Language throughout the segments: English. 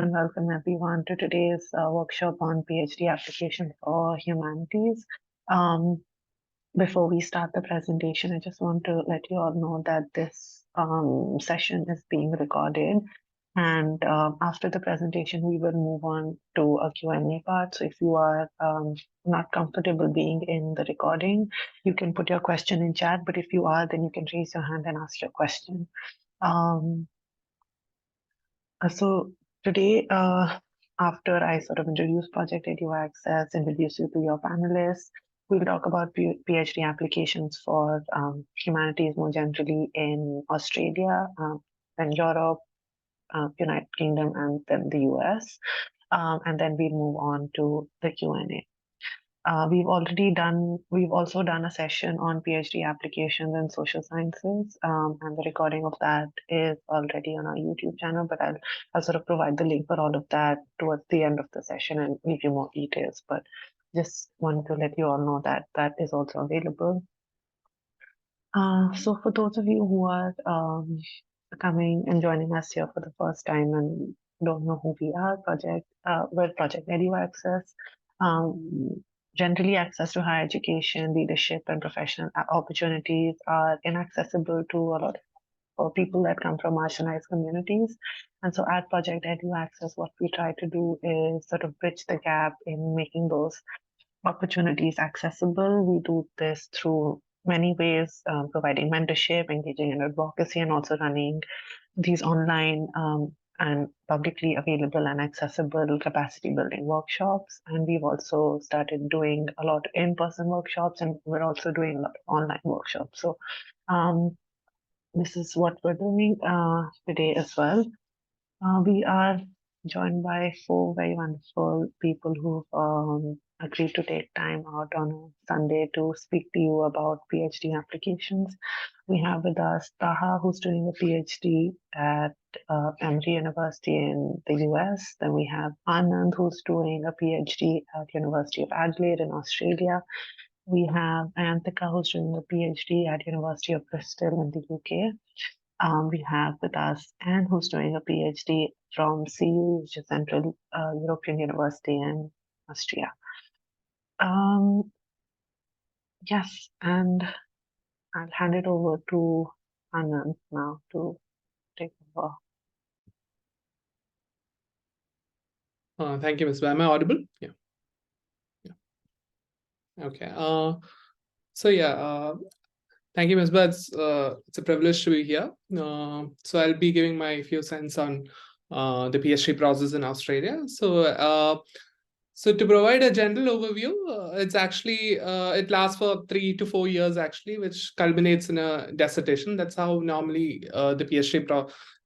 and welcome everyone to today's workshop on PhD application for humanities. Before we start the presentation, I just want to let you all know that this session is being recorded. And after the presentation, we will move on to a Q&A part. So if you are not comfortable being in the recording, you can put your question in chat. But if you are, then you can raise your hand and ask your question. So today, after I sort of introduce Project EduAccess, introduce you to your panelists, we'll talk about PhD applications for humanities more generally in Australia, then Europe, United Kingdom, and then the US. And then we'll move on to the Q&A. We've also done a session on PhD applications in social sciences, and the recording of that is already on our YouTube channel, but I'll sort of provide the link for all of that towards the end of the session and give you more details, but just wanted to let you all know that that is also available. So for those of you who are coming and joining us here for the first time and don't know who we are, we're Project EduAccess. Generally, access to higher education, leadership, and professional opportunities are inaccessible to a lot of people that come from marginalized communities. And so at Project EduAccess, what we try to do is sort of bridge the gap in making those opportunities accessible. We do this through many ways, providing mentorship, engaging in advocacy, and also running these online and publicly available and accessible capacity building workshops. And we've also started doing a lot of in-person workshops, and we're also doing a lot of online workshops. So this is what we're doing today as well. We are joined by 4 very wonderful people who've agreed to take time out on a Sunday to speak to you about PhD applications. We have with us Taha, who's doing a PhD at Emory University in the US. Then we have Anand, who's doing a PhD at University of Adelaide in Australia. We have Ayantika, who's doing a PhD at University of Bristol in the UK. We have with us Anand, who's doing a PhD from CU, which is Central European University in Austria. Yes, and I'll hand it over to Anand now to take over. Thank you, Ms. Am I audible? Yeah. Okay. Thank you, Ms. It's a privilege to be here. So I'll be giving my few cents on the PhD process in Australia. So to provide a general overview, it's actually, it lasts for 3 to 4 years actually, which culminates in a dissertation. That's how normally the PhD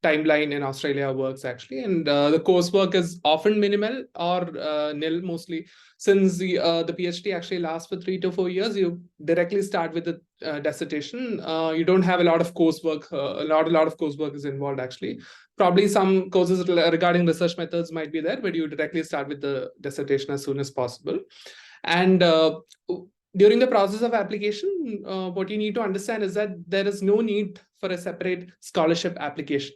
timeline in Australia works actually. And the coursework is often minimal or nil mostly. Since the PhD actually lasts for 3 to 4 years, you directly start with the dissertation. You don't have a lot of coursework. A lot of coursework is involved actually. Probably some courses regarding research methods might be there, but you directly start with the dissertation as soon as possible. And during the process of application, what you need to understand is that there is no need for a separate scholarship application.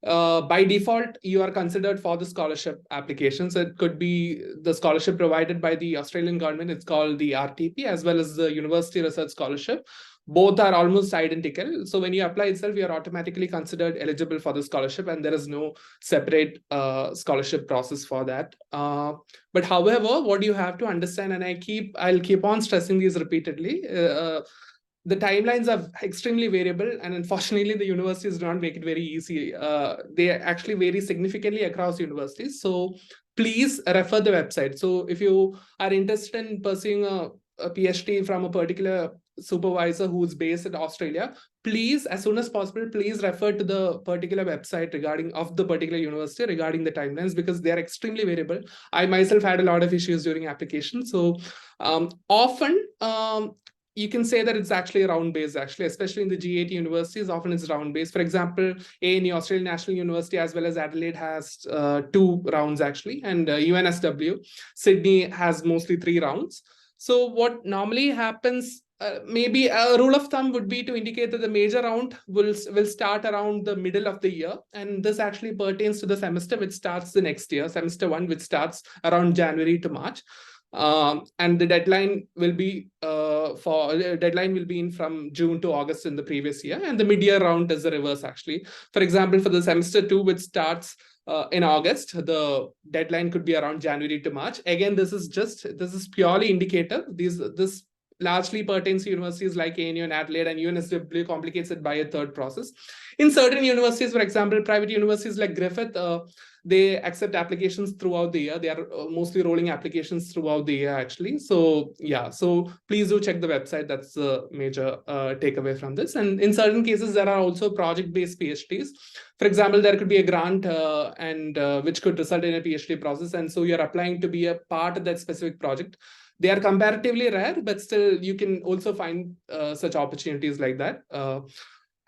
By default, you are considered for the scholarship applications. It could be the scholarship provided by the Australian government. It's called the RTP, as well as the University Research Scholarship. Both are almost identical. So when you apply itself, you are automatically considered eligible for the scholarship, and there is no separate scholarship process for that. But however, what you have to understand, and I'll keep on stressing these repeatedly, the timelines are extremely variable, and unfortunately, the universities do not make it very easy. They actually vary significantly across universities. So please refer the website. So if you are interested in pursuing a PhD from a particular supervisor who's based in Australia, please, as soon as possible, please refer to the particular website of the particular university regarding the timelines, because they are extremely variable. I myself had a lot of issues during application. So often, you can say that it's actually round-based, actually, especially in the G8 universities, often it's round-based. For example, ANU, Australian National University, as well as Adelaide has 2 rounds, actually, and UNSW, Sydney has mostly 3 rounds. So what normally happens maybe a rule of thumb would be to indicate that the major round will start around the middle of the year, and this actually pertains to the semester which starts the next year, semester 1, which starts around January to March. And the deadline will be in from June to August in the previous year, and the mid-year round is the reverse actually. For example, for the semester 2, which starts in August, the deadline could be around January to March. Again, this is purely indicative. This largely pertains to universities like ANU and Adelaide, and UNSW complicates it by a third process. In certain universities, for example, private universities like Griffith, they accept applications throughout the year. They are mostly rolling applications throughout the year, actually. So yeah, so please do check the website. That's the major takeaway from this. And in certain cases, there are also project-based PhDs. For example, there could be a grant which could result in a PhD process. And so you're applying to be a part of that specific project. They are comparatively rare, but still you can also find such opportunities like that.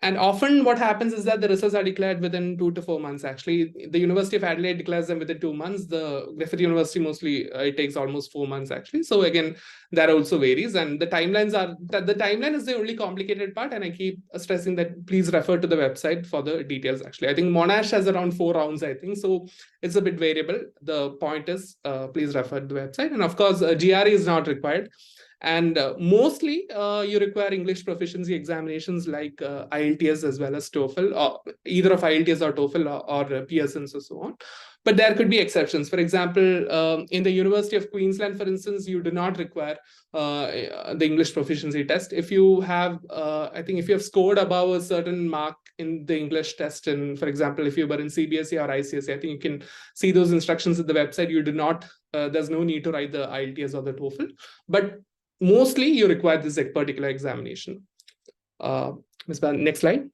And often what happens is that the results are declared within 2 to 4 months. Actually, the University of Adelaide declares them within 2 months. The Griffith University mostly, it takes almost 4 months actually. So again, that also varies. And the timelines are, the timeline is the only complicated part. And I keep stressing that please refer to the website for the details actually. I think Monash has around 4 rounds, I think. So it's a bit variable. The point is, please refer to the website. And of course, GRE is not required. And mostly you require English proficiency examinations like IELTS as well as TOEFL, or either of IELTS or TOEFL or Pearson's or so on. But there could be exceptions. For example, in the University of Queensland, for instance, you do not require the English proficiency test. If you have, I think if you have scored above a certain mark in the English test, and for example, if you were in CBSE or ICSE, I think you can see those instructions at the website. You do not, there's no need to write the IELTS or the TOEFL. But mostly you require this particular examination. Ms. Ban, next slide.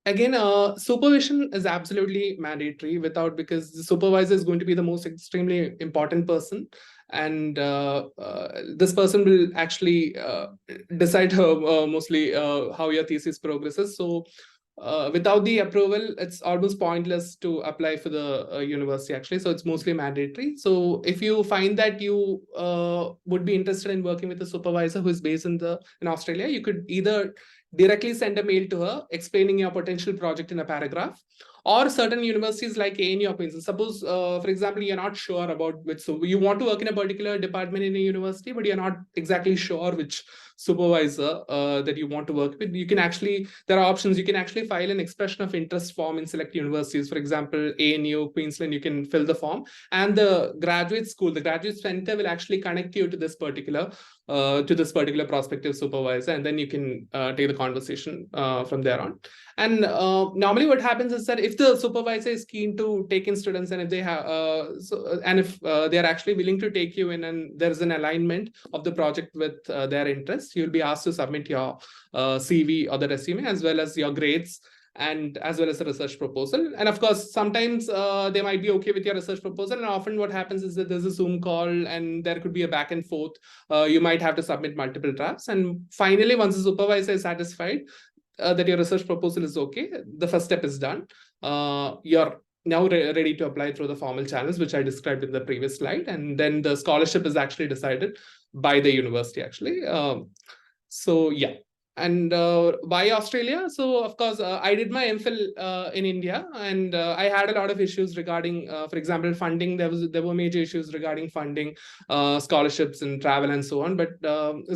Again, supervision is absolutely mandatory because the supervisor is going to be the most extremely important person. And this person will actually decide mostly how your thesis progresses. So without the approval, it's almost pointless to apply for the university actually. So it's mostly mandatory. So if you find that you would be interested in working with a supervisor who is based in Australia, you could either directly send a mail to her explaining your potential project in a paragraph, or certain universities like ANU or Queensland. Suppose, for example, you're not sure about which, so you want to work in a particular department in a university, but you're not exactly sure which supervisor that you want to work with. You can actually, there are options. You can actually file an expression of interest form in select universities. For example, ANU, Queensland, you can fill the form, and the graduate school, the graduate center will actually connect you to this particular prospective supervisor, and then you can take the conversation from there on. And normally what happens is that if the supervisor is keen to take in students, and if they have if they are actually willing to take you in, and there's an alignment of the project with their interests, you'll be asked to submit your CV or the resume, as well as your grades, and as well as a research proposal. And of course, sometimes they might be okay with your research proposal. And often what happens is that there's a Zoom call and there could be a back and forth. You might have to submit multiple drafts. And finally, once the supervisor is satisfied that your research proposal is okay, the first step is done. You're now ready to apply through the formal channels, which I described in the previous slide. And then the scholarship is actually decided by the university actually. So yeah. And why Australia? So of course, I did my MPhil in India, and I had a lot of issues regarding, for example, funding. There were major issues regarding funding, scholarships, and travel, and so on. But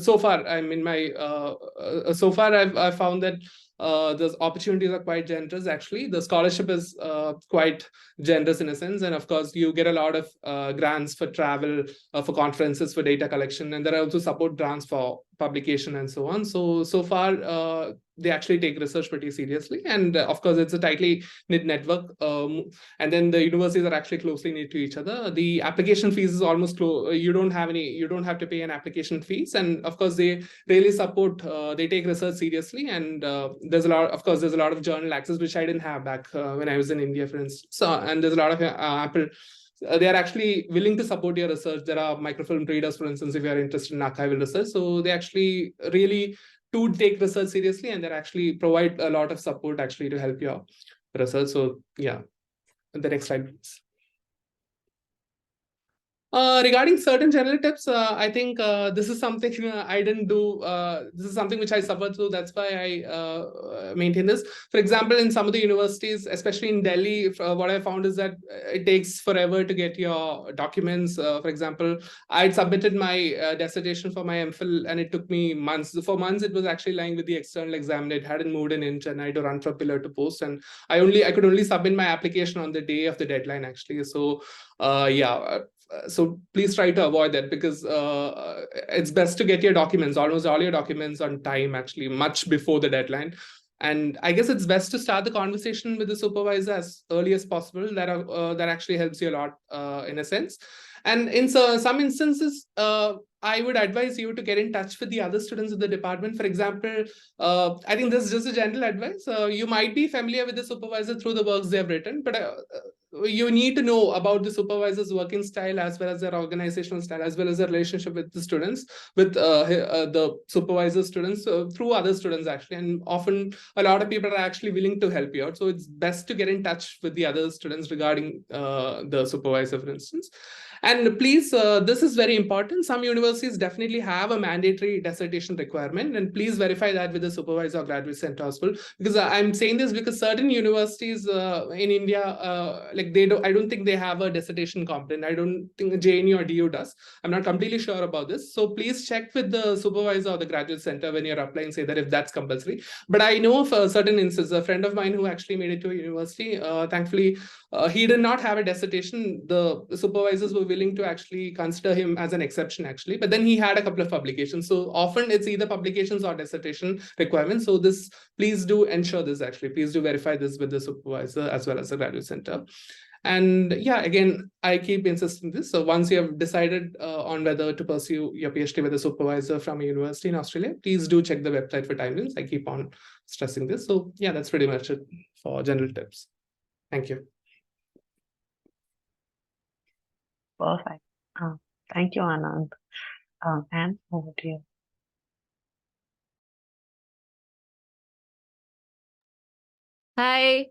so far, I'm in my so far I've found that the opportunities are quite generous. Actually, the scholarship is quite generous in a sense, and of course, you get a lot of grants for travel, for conferences, for data collection, and there are also support grants for publication and so on. So far, they actually take research pretty seriously, and of course, it's a tightly knit network. And then the universities are actually closely knit to each other. The application fees is almost close. You don't have to pay an application fees, and of course, they really support. They take research seriously, and there's a lot. Of course, there's a lot of journal access which I didn't have back when I was in India, for instance. So, and there's a lot of Apple. They are actually willing to support your research. There are microfilm readers, for instance, if you are interested in archival research. So they actually really do take research seriously, and they actually provide a lot of support actually to help your research. So yeah, the next slide, please. Regarding certain general tips, I think this is something I didn't do. This is something which I suffered through. That's why I maintain this. For example, in some of the universities, especially in Delhi, what I found is that it takes forever to get your documents. For example, I'd submitted my dissertation for my MPhil, and it took me months. For months, it was actually lying with the external examiner. It hadn't moved an inch, and I had to run from pillar to post. And I could only submit my application on the day of the deadline, actually. So, yeah. So please try to avoid that, because it's best to get your documents, almost all your documents, on time, actually, much before the deadline. And I guess it's best to start the conversation with the supervisor as early as possible. That actually helps you a lot, in a sense. And in some instances, I would advise you to get in touch with the other students of the department. For example, I think this is just a general advice. You might be familiar with the supervisor through the works they have written, but you need to know about the supervisor's working style, as well as their organizational style, as well as their relationship with the students, with the supervisor students, through other students, actually. And often a lot of people are actually willing to help you out. So it's best to get in touch with the other students regarding the supervisor, for instance. And please, this is very important. Some universities definitely have a mandatory dissertation requirement, and please verify that with the supervisor or graduate center as well. Because I'm saying this because certain universities in India, like I don't think they have a dissertation component. I don't think JNU or DU does. I'm not completely sure about this. So please check with the supervisor or the graduate center when you're applying, say that if that's compulsory. But I know of a certain instance, a friend of mine who actually made it to a university, thankfully, he did not have a dissertation. The supervisors were willing to actually consider him as an exception, actually. But then he had a couple of publications. So often it's either publications or dissertation requirements. So please do ensure this, actually. Please do verify this with the supervisor as well as the graduate center. And yeah, again, I keep insisting this. So once you have decided on whether to pursue your PhD with a supervisor from a university in Australia, please do check the website for timelines. I keep on stressing this. So yeah, that's pretty much it for general tips. Thank you. Perfect. Thank you, Anand. Anne, over to you. Hi.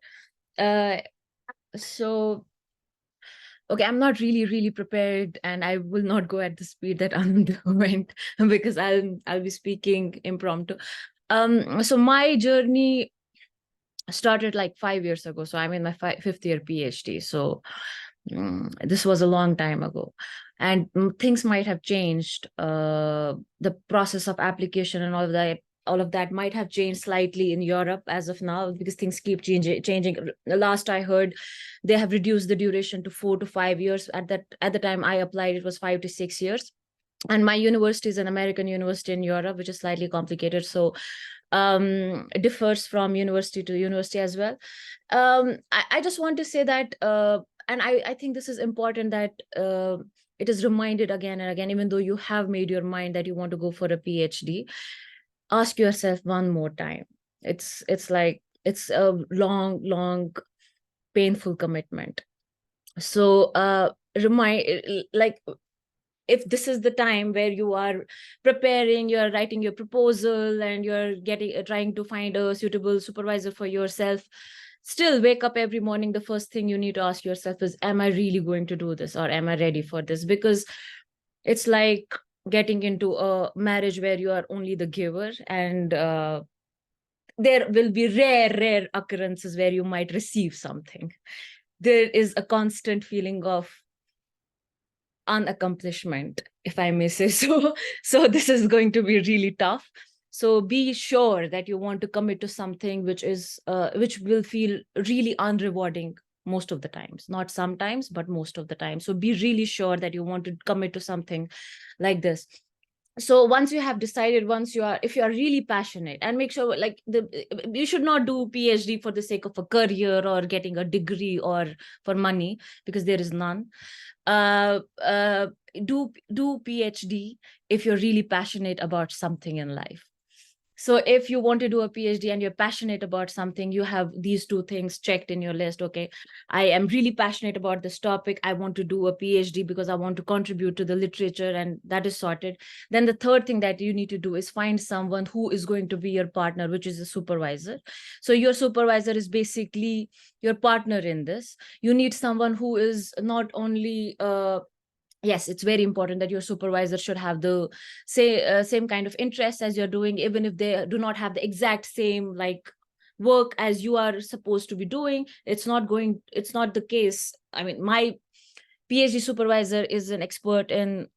So, okay, I'm not really prepared, and I will not go at the speed that Anand went, because I'll be speaking impromptu. So my journey started like 5 years ago. So I'm in my fifth year PhD. So this was a long time ago, and things might have changed. The process of application and all of that might have changed slightly in Europe as of now, because things keep changing. The last I heard, they have reduced the duration to 4 to 5 years. At the time I applied, it was 5 to 6 years. And my university is an American university in Europe, which is slightly complicated. So it differs from university to university as well. I just want to say that, and I think this is important, that it is reminded again and again, even though you have made your mind that you want to go for a PhD, ask yourself one more time. It's a long, painful commitment. So if this is the time where you are preparing, you're writing your proposal, and you're trying to find a suitable supervisor for yourself, still wake up every morning. The first thing you need to ask yourself is, am I really going to do this, or am I ready for this? Because it's like getting into a marriage where you are only the giver, and there will be rare occurrences where you might receive something. There is a constant feeling of unaccomplishment, if I may say so. So this is going to be really tough. So be sure that you want to commit to something which will feel really unrewarding most of the times, not sometimes, but most of the time. So be really sure that you want to commit to something like this. So once you have decided, if you are really passionate, and make sure, like, you should not do PhD for the sake of a career or getting a degree or for money, because there is none. Do PhD if you're really passionate about something in life. So if you want to do a PhD and you're passionate about something, you have these two things checked in your list. Okay, I am really passionate about this topic. I want to do a PhD because I want to contribute to the literature, and that is sorted. Then the third thing that you need to do is find someone who is going to be your partner, which is a supervisor. So your supervisor is basically your partner in this. You need someone who is not only yes, it's very important that your supervisor should have the same kind of interest as you're doing, even if they do not have the exact same like work as you are supposed to be doing. It's not the case. I mean, my PhD supervisor is an expert in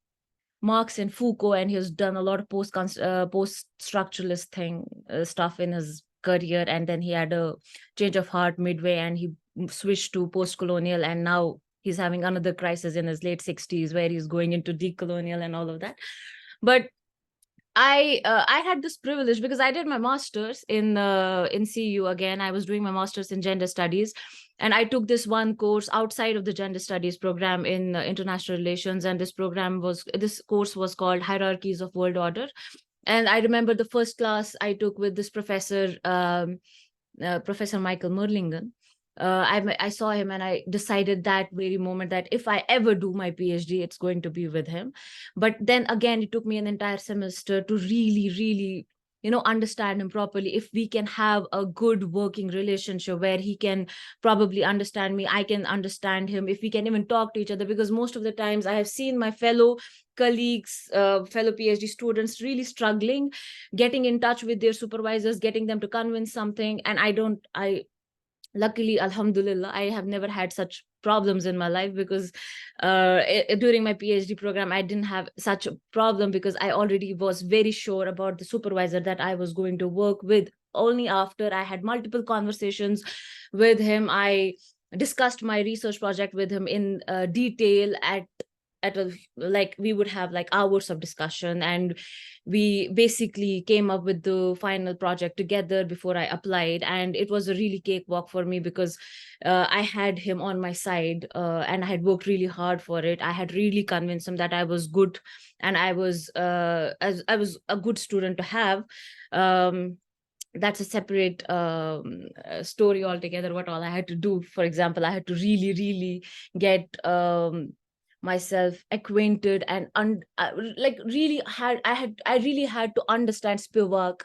Marx and Foucault, and he's done a lot of post-structuralist stuff in his career, and then he had a change of heart midway and he switched to post-colonial, and now he's having another crisis in his late 60s where he's going into decolonial and all of that. But I had this privilege because I did my master's in CU. Again, I was doing my master's in gender studies, and I took this one course outside of the gender studies program in international relations, and this course was called Hierarchies of World Order. And I remember the first class I took with this professor, Professor Michael Merlingen. I saw him and I decided that very moment that if I ever do my PhD, it's going to be with him. But then again, it took me an entire semester to really, understand him properly. If we can have a good working relationship where he can probably understand me, I can understand him, if we can even talk to each other, because most of the times I have seen my fellow colleagues, fellow PhD students really struggling, getting in touch with their supervisors, getting them to convince something. And luckily, alhamdulillah, I have never had such problems in my life, because during my PhD program, I didn't have such a problem because I already was very sure about the supervisor that I was going to work with. Only after I had multiple conversations with him, I discussed my research project with him in detail we would have like hours of discussion, and we basically came up with the final project together before I applied. And it was a really cakewalk for me because I had him on my side, and I had worked really hard for it. I had really convinced him that I was good, and I was a good student to have. That's a separate story altogether, what all I had to do. For example, I had to really get myself acquainted and I really had to understand Spivak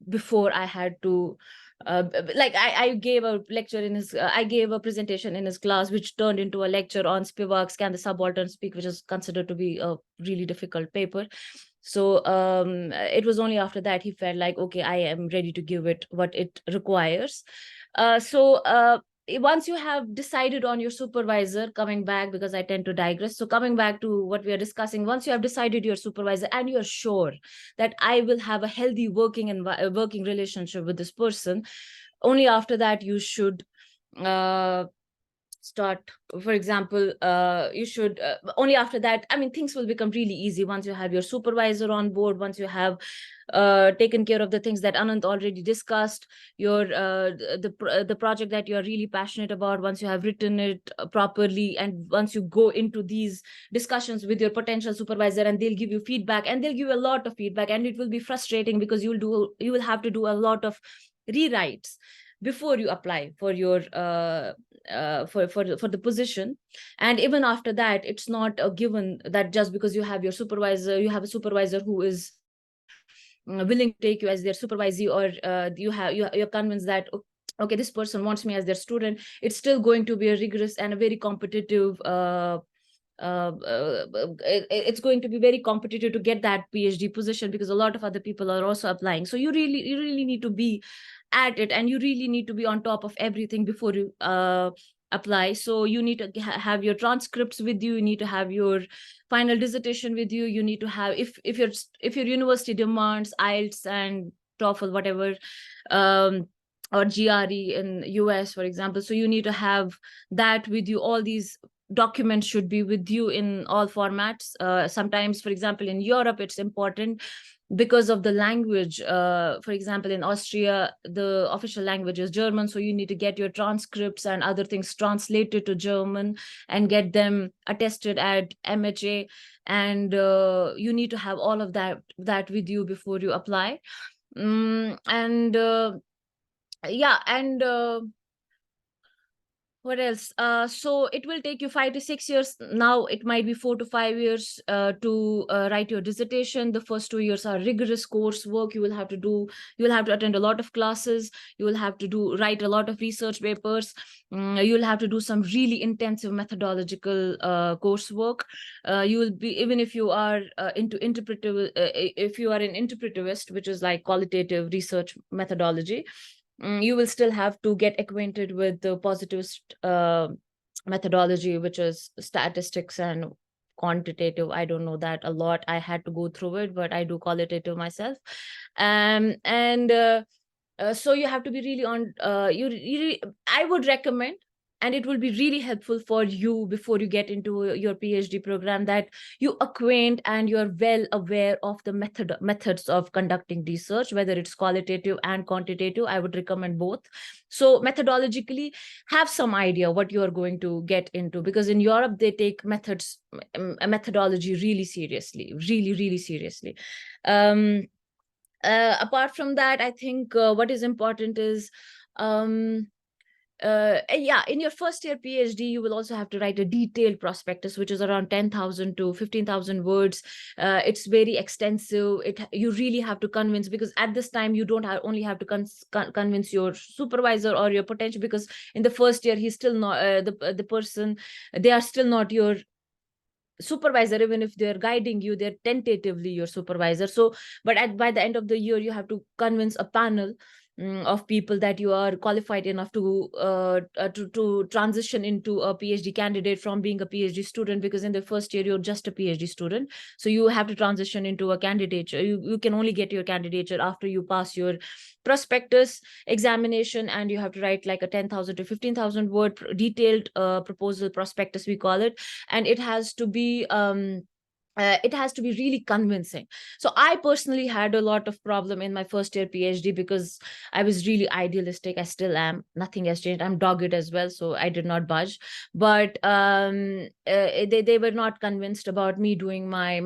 before I had to I gave a lecture in his I gave a presentation in his class which turned into a lecture on Spivak's Can the Subaltern Speak, which is considered to be a really difficult paper. So it was only after that he felt like, okay, I am ready to give it what it requires. Once you have decided on your supervisor, coming back, because I tend to digress. So coming back to what we are discussing, once you have decided your supervisor and you're sure that I will have a healthy working relationship with this person, only after that you should start. For example, you should only after that, I mean, things will become really easy once you have your supervisor on board, once you have taken care of the things that Anand already discussed, your the project that you're really passionate about, once you have written it properly, and once you go into these discussions with your potential supervisor, and they'll give you feedback, and they'll give you a lot of feedback, and it will be frustrating because you will have to do a lot of rewrites before you apply for your for the position. And even after that, it's not a given that just because you have a supervisor who is willing to take you as their supervisee, or you're convinced that, okay, this person wants me as their student. It's still going to be a rigorous and a very competitive it's going to be very competitive to get that PhD position, because a lot of other people are also applying. So you really need to be at it, and you really need to be on top of everything before you apply. So you need to have your transcripts with you, you need to have your final dissertation with you, you need to have, if your university demands IELTS and TOEFL, whatever, or GRE in US, for example. So you need to have that with you. All these documents should be with you in all formats. Sometimes, for example, in Europe, it's important because of the language. For example, in Austria, the official language is German, so you need to get your transcripts and other things translated to German and get them attested at MHA, and you need to have all of that with you before you apply. What else? So it will take you 5 to 6 years. Now it might be 4 to 5 years to write your dissertation. The first 2 years are rigorous coursework. You will have to do. You will have to attend a lot of classes. You will have to write a lot of research papers. You will have to do some really intensive methodological coursework. You will be, even if you are into interpretive, if you are an interpretivist, which is like qualitative research methodology, you will still have to get acquainted with the positivist methodology, which is statistics and quantitative. I don't know that a lot. I had to go through it, but I do qualitative myself. And so you have to be really on. I would recommend, and it will be really helpful for you before you get into your PhD program, that you acquaint and you're well aware of the methods of conducting research, whether it's qualitative and quantitative. I would recommend both. So methodologically, have some idea what you are going to get into, because in Europe they take methodology really seriously, really seriously. Apart from that, I think what is important is in your first year PhD, you will also have to write a detailed prospectus, which is around 10,000 to 15,000 words. It's very extensive. You really have to convince, because at this time you don't only have to convince your supervisor or your potential, because in the first year he's still not the person. They are still not your supervisor. Even if they're guiding you, they're tentatively your supervisor. So but by the end of the year, you have to convince a panel of people that you are qualified enough to transition into a PhD candidate from being a PhD student, because in the first year you're just a PhD student. So you have to transition into a candidature. You can only get your candidature after you pass your prospectus examination, and you have to write like a 10,000 to 15,000 word detailed proposal prospectus, we call it. And it has to be really convincing. So I personally had a lot of problem in my first year PhD, because I was really idealistic. I still am. Nothing has changed. I'm dogged as well, so I did not budge. But they were not convinced about me doing my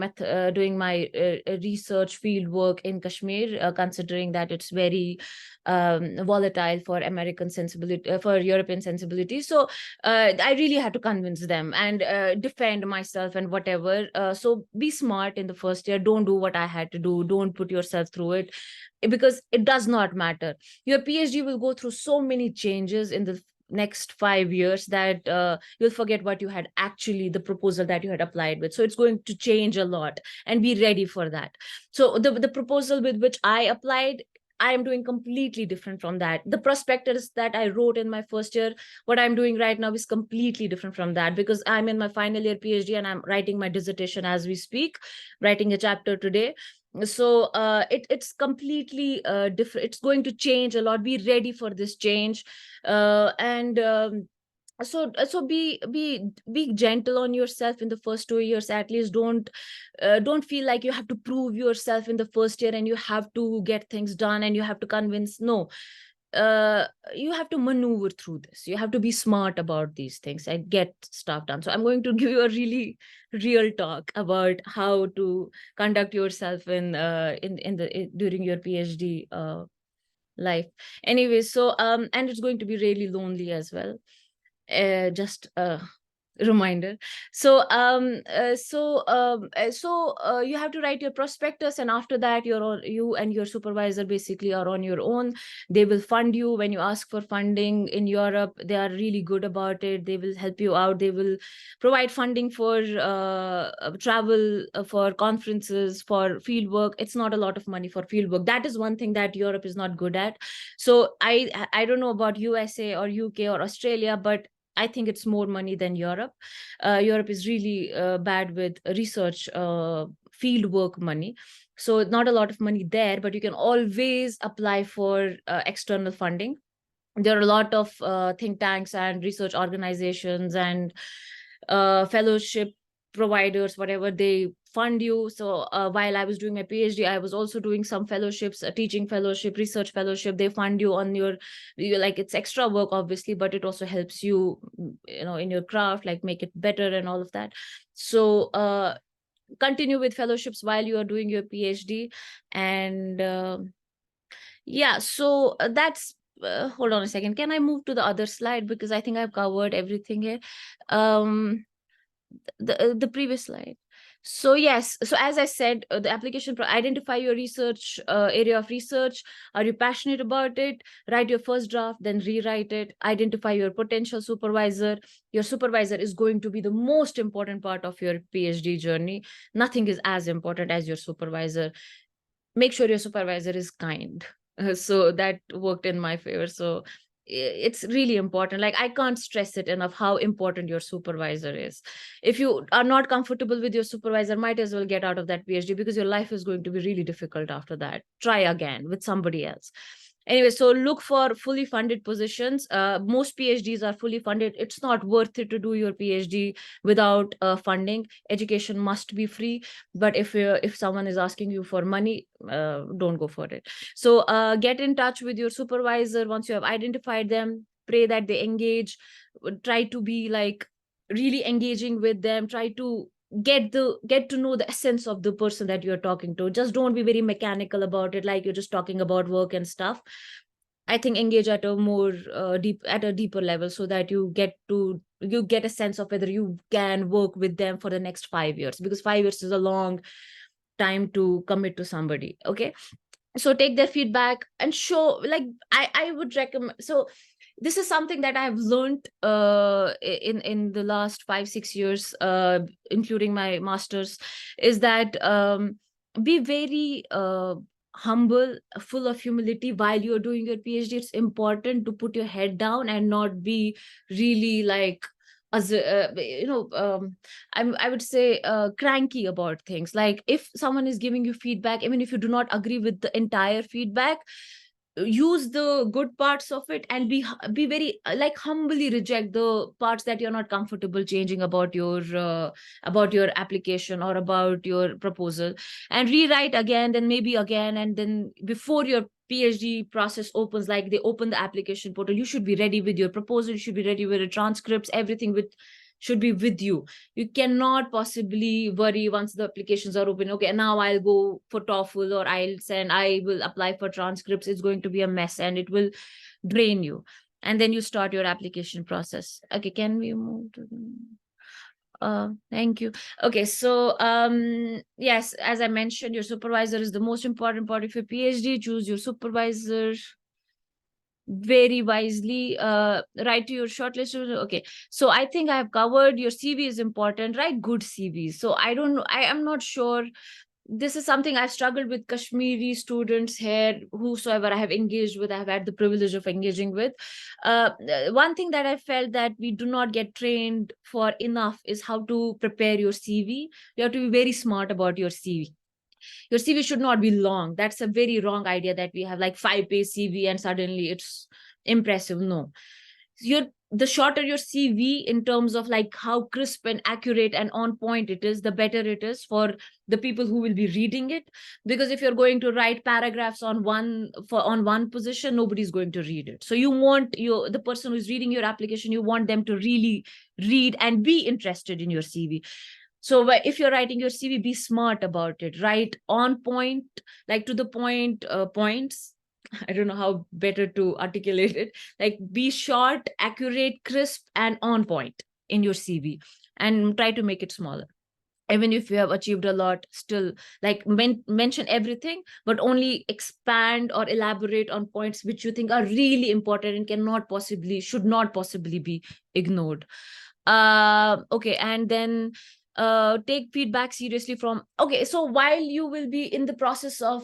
research field work in Kashmir, considering that it's very volatile for American sensibility, for European sensibility. So I really had to convince them and defend myself and whatever. So be smart in the first year. Don't do what I had to do. Don't put yourself through it, because it does not matter. Your PhD will go through so many changes in the next 5 years that you'll forget what you had actually, the proposal that you had applied with. So it's going to change a lot, and be ready for that. So the proposal with which I applied, I am doing completely different from that. The prospectus that I wrote in my first year, what I'm doing right now is completely different from that, because I'm in my final year PhD and I'm writing my dissertation as we speak, writing a chapter today. So it's completely different. It's going to change a lot. Be ready for this change. And so be gentle on yourself in the first 2 years at least. Don't feel like you have to prove yourself in the first year and you have to get things done and you have to convince. No, you have to maneuver through this. You have to be smart about these things and get stuff done. So I'm going to give you a really real talk about how to conduct yourself in during your PhD life. Anyway, so and it's going to be really lonely as well. Just a reminder. So you have to write your prospectus, and after that you and your supervisor basically are on your own. They will fund you when you ask for funding. In Europe, they are really good about it. They will help you out. They will provide funding for travel, for conferences, for field work. It's not a lot of money for field work. That is one thing that Europe is not good at. So I don't know about USA or UK or Australia, but I think it's more money than Europe. Europe is really bad with research field work money. So not a lot of money there, but you can always apply for external funding. There are a lot of think tanks and research organizations and fellowship providers, whatever, they fund you. So while I was doing my PhD, I was also doing some fellowships, a teaching fellowship, research fellowship. They fund you on your like, it's extra work obviously, but it also helps you, in your craft, like make it better and all of that. So continue with fellowships while you are doing your PhD. And yeah, so that's hold on a second. Can I move to the other slide? Because I think I've covered everything here. The previous slide. So yes, so as I said, the application, identify your research area of research. Are you passionate about it? Write your first draft, then rewrite it. Identify your potential supervisor. Your supervisor is going to be the most important part of your PhD journey. Nothing is as important as your supervisor. Make sure your supervisor is kind. So that worked in my favor. So it's really important. Like, I can't stress it enough how important your supervisor is. If you are not comfortable with your supervisor, might as well get out of that PhD, because your life is going to be really difficult after that. Try again with somebody else. Anyway, so look for fully funded positions. Most PhDs are fully funded. It's not worth it to do your PhD without funding. Education must be free. But if someone is asking you for money, don't go for it. So get in touch with your supervisor once you have identified them. Pray that they engage. Try to be like really engaging with them. Try to get to know the essence of the person that you're talking to. Just don't be very mechanical about it, like you're just talking about work and stuff. I think engage at a more deeper level, so that you get a sense of whether you can work with them for the next 5 years, because 5 years is a long time to commit to somebody. Okay, so take their feedback and show, like, I would recommend. So this is something that I've learned in the last 5-6 years, including my master's, is that be very humble, full of humility while you're doing your PhD. It's important to put your head down and not be really like, as I would say cranky about things. Like, if someone is giving you feedback, even if you do not agree with the entire feedback, use the good parts of it, and be very like humbly reject the parts that you're not comfortable changing about your application or about your proposal, and rewrite again, then maybe again, and then before your PhD process opens, like they open the application portal, you should be ready with your proposal, you should be ready with the transcripts, everything should be with you. You cannot possibly worry once the applications are open. Okay, now I'll go for TOEFL or IELTS and I will apply for transcripts. It's going to be a mess and it will drain you. And then you start your application process. Okay, can we move to the... thank you. Okay, so yes, as I mentioned, your supervisor is the most important part of your PhD. Choose your supervisor very wisely. Write to your shortlist. Okay, so I think I have covered your CV is important. Write good CVs. So I don't know, I am not sure. This is something I've struggled with Kashmiri students here, whosoever I have engaged with, I have had the privilege of engaging with. One thing that I felt that we do not get trained for enough is how to prepare your CV. You have to be very smart about your CV. Your CV should not be long. That's a very wrong idea that we have like 5-page CV and suddenly it's impressive. No, the shorter your CV in terms of like how crisp and accurate and on point it is, the better it is for the people who will be reading it. Because if you're going to write paragraphs on one position, nobody's going to read it. So you want the person who's reading your application, you want them to really read and be interested in your CV. So if you're writing your CV, be smart about it. Write on point, like to the point points. I don't know how better to articulate it. Like, be short, accurate, crisp, and on point in your CV, and try to make it smaller. Even if you have achieved a lot, still like mention everything, but only expand or elaborate on points which you think are really important and should not possibly be ignored. Okay, and then take feedback seriously from... Okay, so while you will be in the process of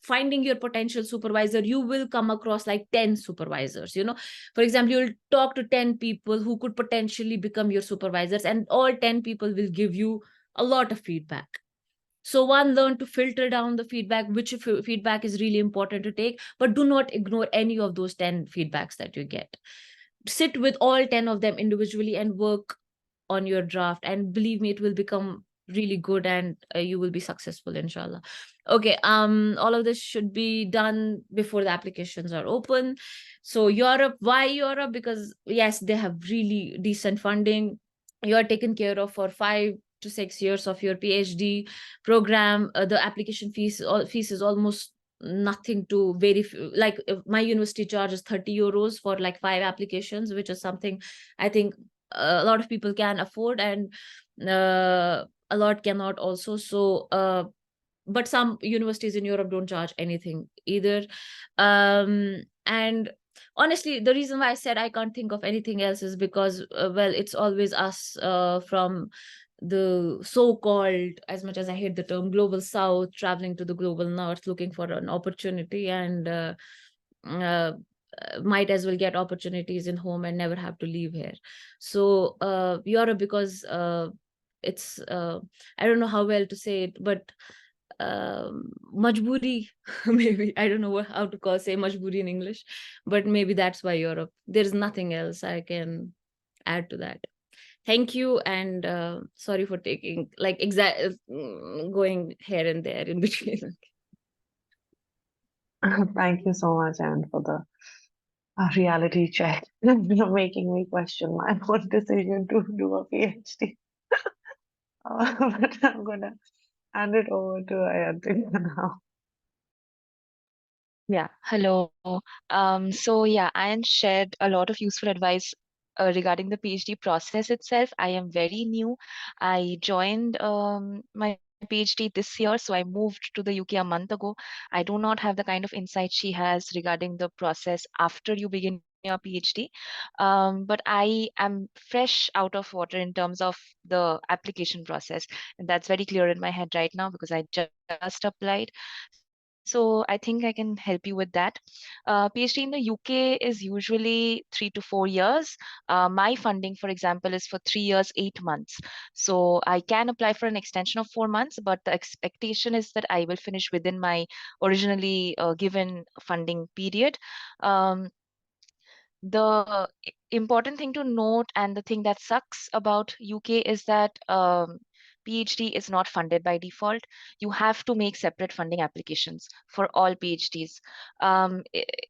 finding your potential supervisor, you will come across like 10 supervisors. For example, you'll talk to 10 people who could potentially become your supervisors, and all 10 people will give you a lot of feedback. So learn to filter down the feedback, which feedback is really important to take, but do not ignore any of those 10 feedbacks that you get. Sit with all 10 of them individually and work on your draft, and believe me, it will become really good, and you will be successful, inshallah. Okay, all of this should be done before the applications are open. So Europe, why Europe? Because yes, they have really decent funding. You are taken care of for 5 to 6 years of your PhD program. The application fees is almost nothing to very like my university charges 30 euros for like 5 applications, which is something I think a lot of people can afford, and a lot cannot also. So but some universities in Europe don't charge anything either. And honestly, the reason why I said I can't think of anything else is because well, it's always us from the so-called, as much as I hate the term, global south, traveling to the global north looking for an opportunity, and uh, might as well get opportunities in home and never have to leave here. So Europe, because it's I don't know how well to say it, but majburi, maybe, I don't know how to say majburi in English, but maybe that's why Europe. There's nothing else I can add to that. Thank you, and sorry for taking like going here and there in between. Thank you so much, Anne, for the reality check. You're making me question my own decision to do a PhD. But I'm gonna hand it over to Ayantika now. Yeah, hello. So yeah, Ayan shared a lot of useful advice regarding the PhD process itself. I am very new. I joined my PhD this year, so I moved to the UK a month ago. I do not have the kind of insight she has regarding the process after you begin your PhD. But I am fresh out of water in terms of the application process, and that's very clear in my head right now because I just applied. So I think I can help you with that. PhD in the UK is usually 3 to 4 years. My funding, for example, is for 3 years, 8 months. So I can apply for an extension of 4 months, but the expectation is that I will finish within my originally given funding period. Um, the important thing to note, and the thing that sucks about UK, is that PhD is not funded by default. You have to make separate funding applications for all PhDs.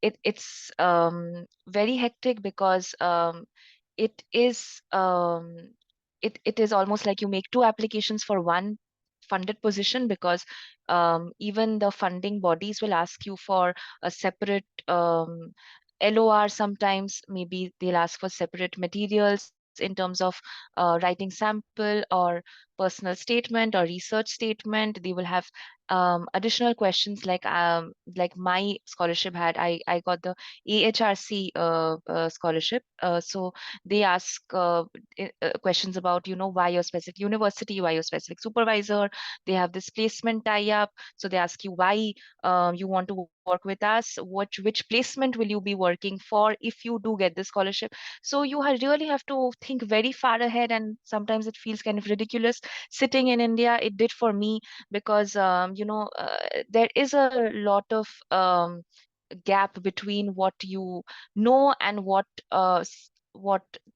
It's very hectic because it is it is almost like you make two applications for one funded position, because even the funding bodies will ask you for a separate LOR. Sometimes maybe they'll ask for separate materials in terms of writing sample or personal statement or research statement. They will have additional questions like my scholarship had. I got the AHRC scholarship. So they ask questions about, why your specific university, why your specific supervisor. They have this placement tie-up. So they ask you why you want to work with us, which placement will you be working for if you do get this scholarship. So you really have to think very far ahead, and sometimes it feels kind of ridiculous sitting in India. It did for me, because there is a lot of gap between what you know and what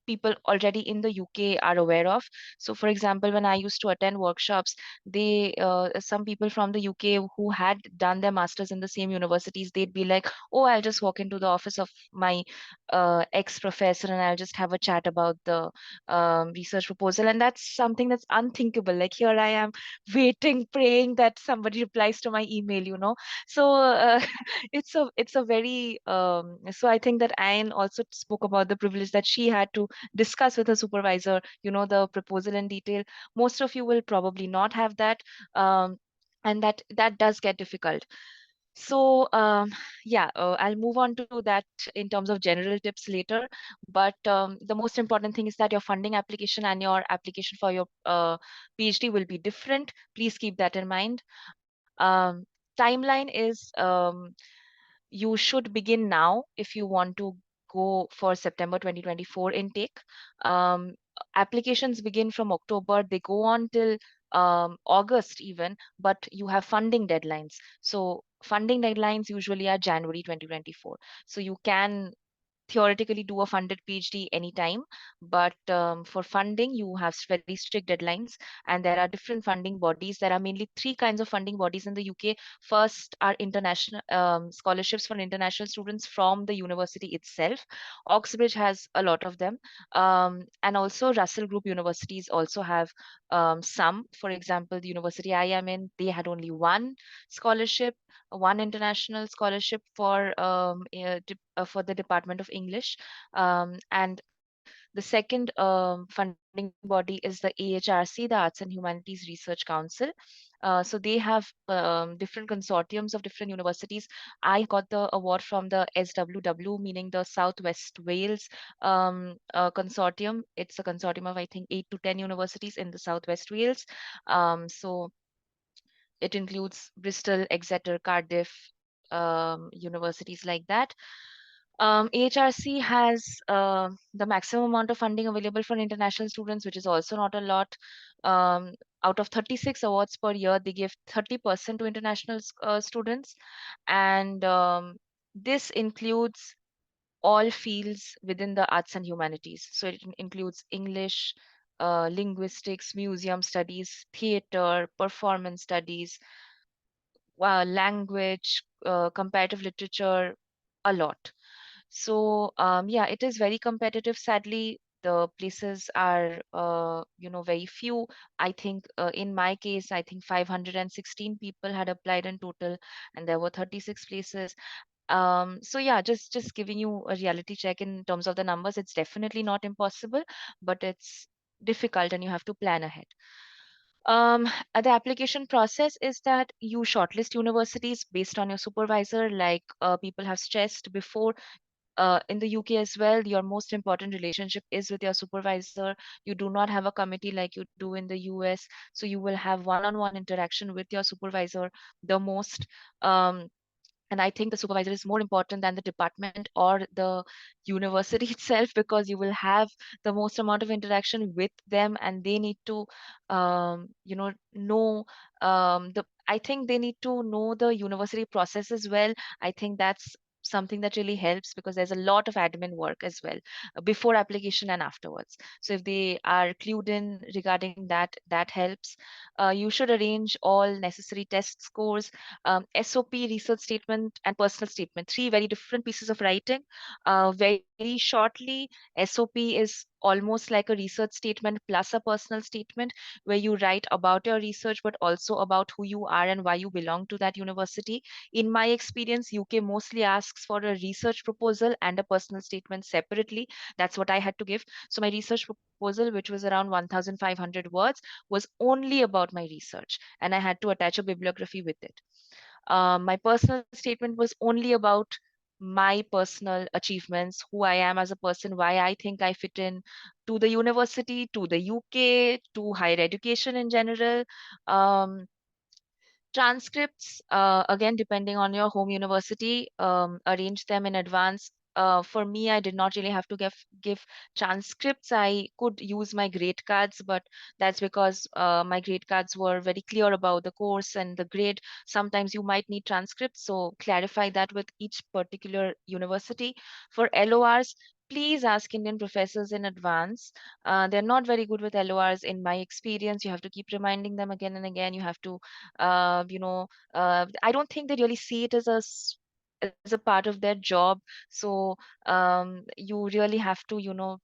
people already in the UK are aware of. So for example, when I used to attend workshops, some people from the UK who had done their masters in the same universities, they'd be like, oh, I'll just walk into the office of my ex-professor and I'll just have a chat about the research proposal. And that's something that's unthinkable. Like, here I am waiting, praying that somebody replies to my email. So it's a very so I think that Anne also spoke about the privilege that she had to discuss with her supervisor, the proposal in detail. Most of you will probably not have that, and that does get difficult. So yeah, I'll move on to that in terms of general tips later. But the most important thing is that your funding application and your application for your PhD will be different. Please keep that in mind. Timeline is, you should begin now if you want to go for September 2024 intake. Applications begin from October. They go on till August even, but you have funding deadlines. So funding deadlines usually are January 2024. So you can theoretically do a funded PhD anytime, but for funding, you have very strict deadlines, and there are different funding bodies. There are mainly three kinds of funding bodies in the UK. First are international scholarships for international students from the university itself. Oxbridge has a lot of them, and also Russell Group universities also have some. For example, the university I am in, they had only one scholarship one international scholarship for the Department of English, and the second funding body is the AHRC, the Arts and Humanities Research Council. So they have different consortiums of different universities. I got the award from the SWW, meaning the Southwest Wales consortium. It's a consortium of, I think, 8 to 10 universities in the Southwest Wales. So it includes Bristol, Exeter, Cardiff, universities like that. AHRC has the maximum amount of funding available for international students, which is also not a lot. Out of 36 awards per year, they give 30% to international students. And this includes all fields within the arts and humanities. So it includes English, linguistics, museum studies, theater, performance studies, language, comparative literature, a lot. So yeah, it is very competitive. Sadly, the places are very few. I think in my case, I think 516 people had applied in total, and there were 36 places. So yeah, just giving you a reality check in terms of the numbers. It's definitely not impossible, but it's difficult, and you have to plan ahead. The application process is that you shortlist universities based on your supervisor, like people have stressed before. In the UK as well, your most important relationship is with your supervisor. You do not have a committee like you do in the US. So you will have one-on-one interaction with your supervisor the most. And I think the supervisor is more important than the department or the university itself, because you will have the most amount of interaction with them, and they need to know the I think they need to know the university process as well. I think that's something that really helps, because there's a lot of admin work as well, before application and afterwards. So if they are clued in regarding that, that helps. You should arrange all necessary test scores, SOP, research statement, and personal statement. Three very different pieces of writing. Very shortly, SOP is almost like a research statement plus a personal statement, where you write about your research, but also about who you are and why you belong to that university. In my experience, UK mostly asks for a research proposal and a personal statement separately. That's what I had to give. So my research proposal, which was around 1,500 words, was only about my research, and I had to attach a bibliography with it. My personal statement was only about my personal achievements, who I am as a person, why I think I fit in to the university, to the UK, to higher education in general. Um, Transcripts, again, depending on your home university, arrange them in advance. For me, I did not really have to give transcripts. I could use my grade cards, but that's because my grade cards were very clear about the course and the grade. Sometimes you might need transcripts, so clarify that with each particular university. For LORs, please ask Indian professors in advance. They're not very good with LORs in my experience. You have to keep reminding them again and again. You have to I don't think they really see it as as a part of their job. So you really have to,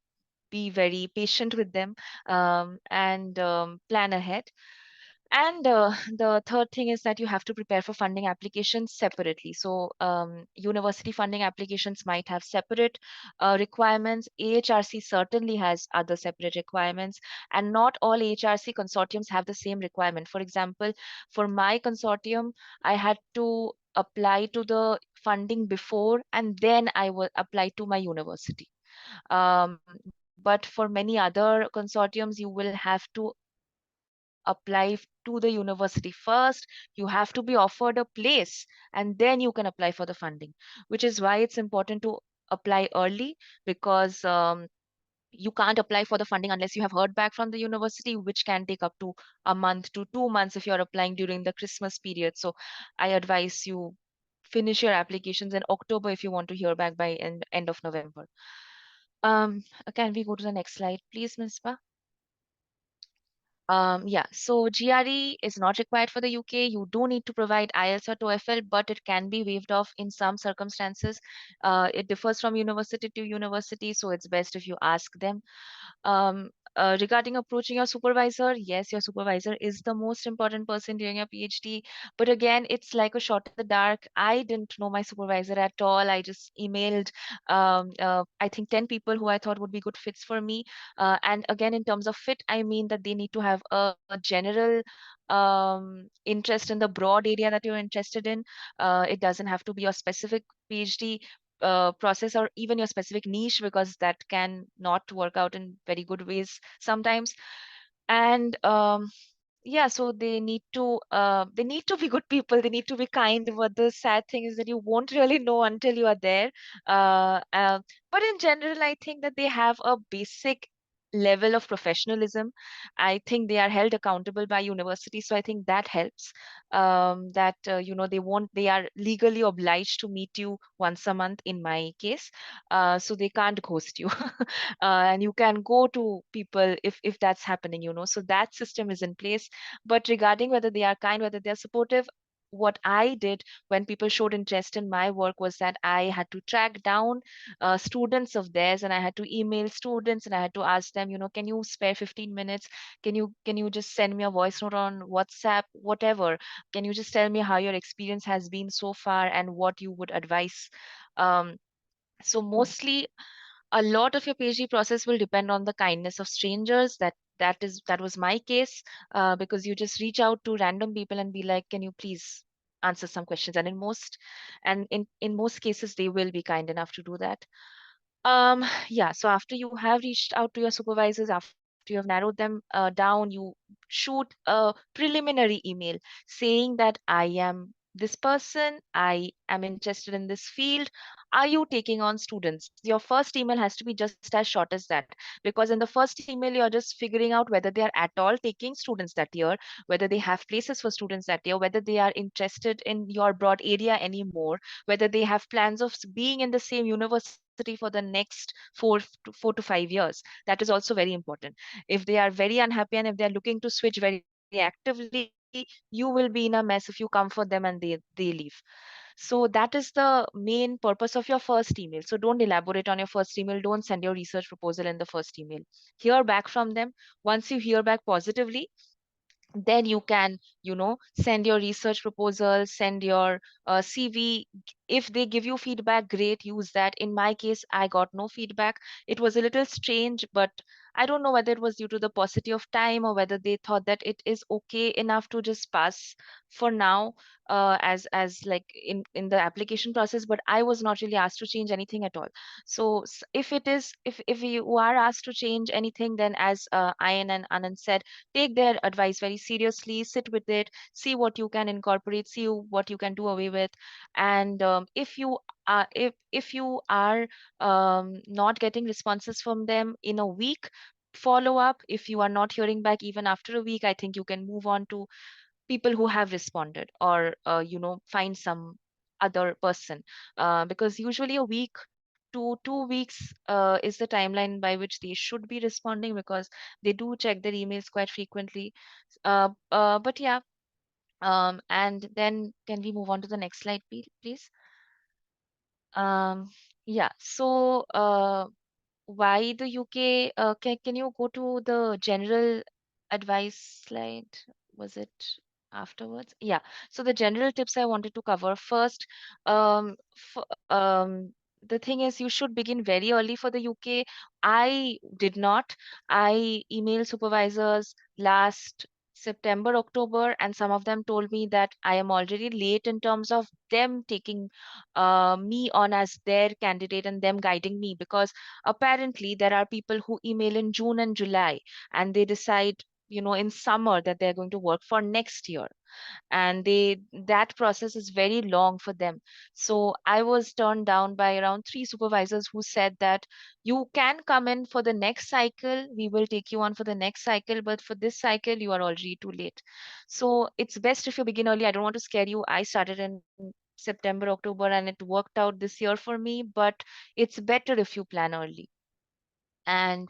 be very patient with them, and plan ahead. And the third thing is that you have to prepare for funding applications separately. So university funding applications might have separate requirements. AHRC certainly has other separate requirements, and not all AHRC consortiums have the same requirement. For example, for my consortium, I had to apply to the funding before, and then I will apply to my university. But for many other consortiums, you will have to apply to the university first. You have to be offered a place, and then you can apply for the funding, which is why it's important to apply early, because you can't apply for the funding unless you have heard back from the university, which can take up to a month to 2 months if you're applying during the Christmas period. So I advise you finish your applications in October if you want to hear back by end of November. Can we go to the next slide, please, Ms. Pa? Yeah, so GRE is not required for the UK. You do need to provide IELTS or TOEFL, but it can be waived off in some circumstances. It differs from university to university, so it's best if you ask them. Regarding approaching your supervisor, yes, your supervisor is the most important person during your PhD. But again, it's like a shot in the dark. I didn't know my supervisor at all. I just emailed, I think, 10 people who I thought would be good fits for me. And again, in terms of fit, I mean that they need to have a general interest in the broad area that you're interested in. It doesn't have to be a specific PhD process or even your specific niche, because that can not work out in very good ways sometimes. And yeah, so they need to be good people, they need to be kind. But the sad thing is that you won't really know until you are there. uh, uh, but in general, I think that they have a basic level of professionalism. I think they are held accountable by university, so I think that helps. That they are legally obliged to meet you once a month in my case. So they can't ghost you. And you can go to people if that's happening, so that system is in place. But regarding whether they are kind, whether they're supportive, what I did when people showed interest in my work was that I had to track down students of theirs, and I had to email students, and I had to ask them, can you spare 15 minutes? Can you just send me a voice note on WhatsApp, whatever? Can you just tell me how your experience has been so far and what you would advise? So mostly a lot of your PhD process will depend on the kindness of strangers. That was my case, because you just reach out to random people and be like, can you please answer some questions? And in most cases, they will be kind enough to do that. Yeah, so after you have reached out to your supervisors, after you have narrowed them down, you shoot a preliminary email saying that I am this person, I am interested in this field. Are you taking on students? Your first email has to be just as short as that, because in the first email, you're just figuring out whether they are at all taking students that year, whether they have places for students that year, whether they are interested in your broad area anymore, whether they have plans of being in the same university for the next 4 to 5 years. That is also very important. If they are very unhappy and if they're looking to switch very actively, you will be in a mess if you comfort them and they leave. So that is the main purpose of your first email. So don't elaborate on your first email. Don't send your research proposal in the first email. Hear back from them. Once you hear back positively, then you can send your research proposal, send your CV. If they give you feedback, great, use that. In my case, I got no feedback. It was a little strange, but I don't know whether it was due to the paucity of time or whether they thought that it is okay enough to just pass for now, as like in the application process. But I was not really asked to change anything at all. So if you are asked to change anything, then as Ayan and Anand said, take their advice very seriously, sit with it, see what you can incorporate, see what you can do away with. And if you are not getting responses from them in a week, follow up. If you are not hearing back even after a week, I think you can move on to people who have responded, or find some other person, because usually a week to 2 weeks is the timeline by which they should be responding, because they do check their emails quite frequently. But yeah, and then can we move on to the next slide, please? um yeah, so why the UK? Can you go to the general advice slide? Was it afterwards? Yeah. So the general tips I wanted to cover first. Um, f the thing is, you should begin very early for the UK. I did not. I emailed supervisors last September, October, and some of them told me that I am already late in terms of them taking me on as their candidate and them guiding me, because apparently there are people who email in June and July, and they decide in summer that they're going to work for next year, and that process is very long for them. So I was turned down by around 3 supervisors who said that you can come in for the next cycle, we will take you on for the next cycle, but for this cycle you are already too late. So it's best if you begin early. I don't want to scare you. I started in September, October, and it worked out this year for me, but it's better if you plan early. And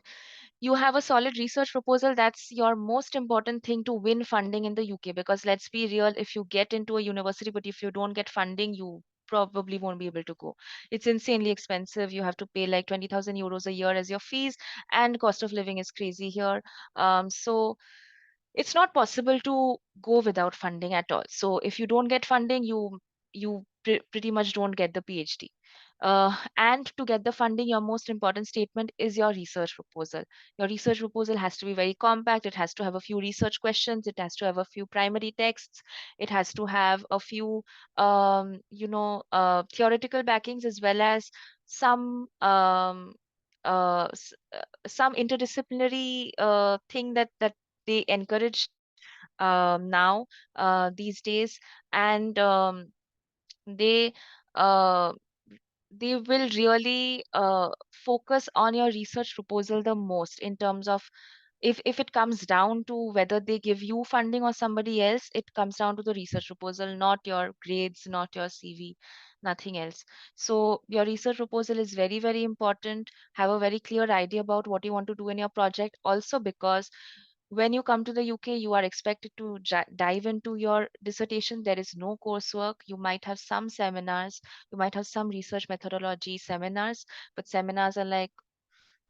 you have a solid research proposal. That's your most important thing to win funding in the UK, because let's be real, if you get into a university but if you don't get funding, you probably won't be able to go. It's insanely expensive. You have to pay like 20,000 euros a year as your fees, and cost of living is crazy here. So it's not possible to go without funding at all. So if you don't get funding, you pretty much don't get the PhD. And to get the funding, your most important statement is your research proposal. Your research proposal has to be very compact. It has to have a few research questions. It has to have a few primary texts. It has to have a few, theoretical backings, as well as some some interdisciplinary thing that they encourage now these days. And they uh, they will really focus on your research proposal the most, in terms of, if it comes down to whether they give you funding or somebody else, it comes down to the research proposal, not your grades, not your CV, nothing else. So your research proposal is very, very important. Have a very clear idea about what you want to do in your project, also because when you come to the UK, you are expected to dive into your dissertation. There is no coursework. You might have some seminars, you might have some research methodology seminars, but seminars are like,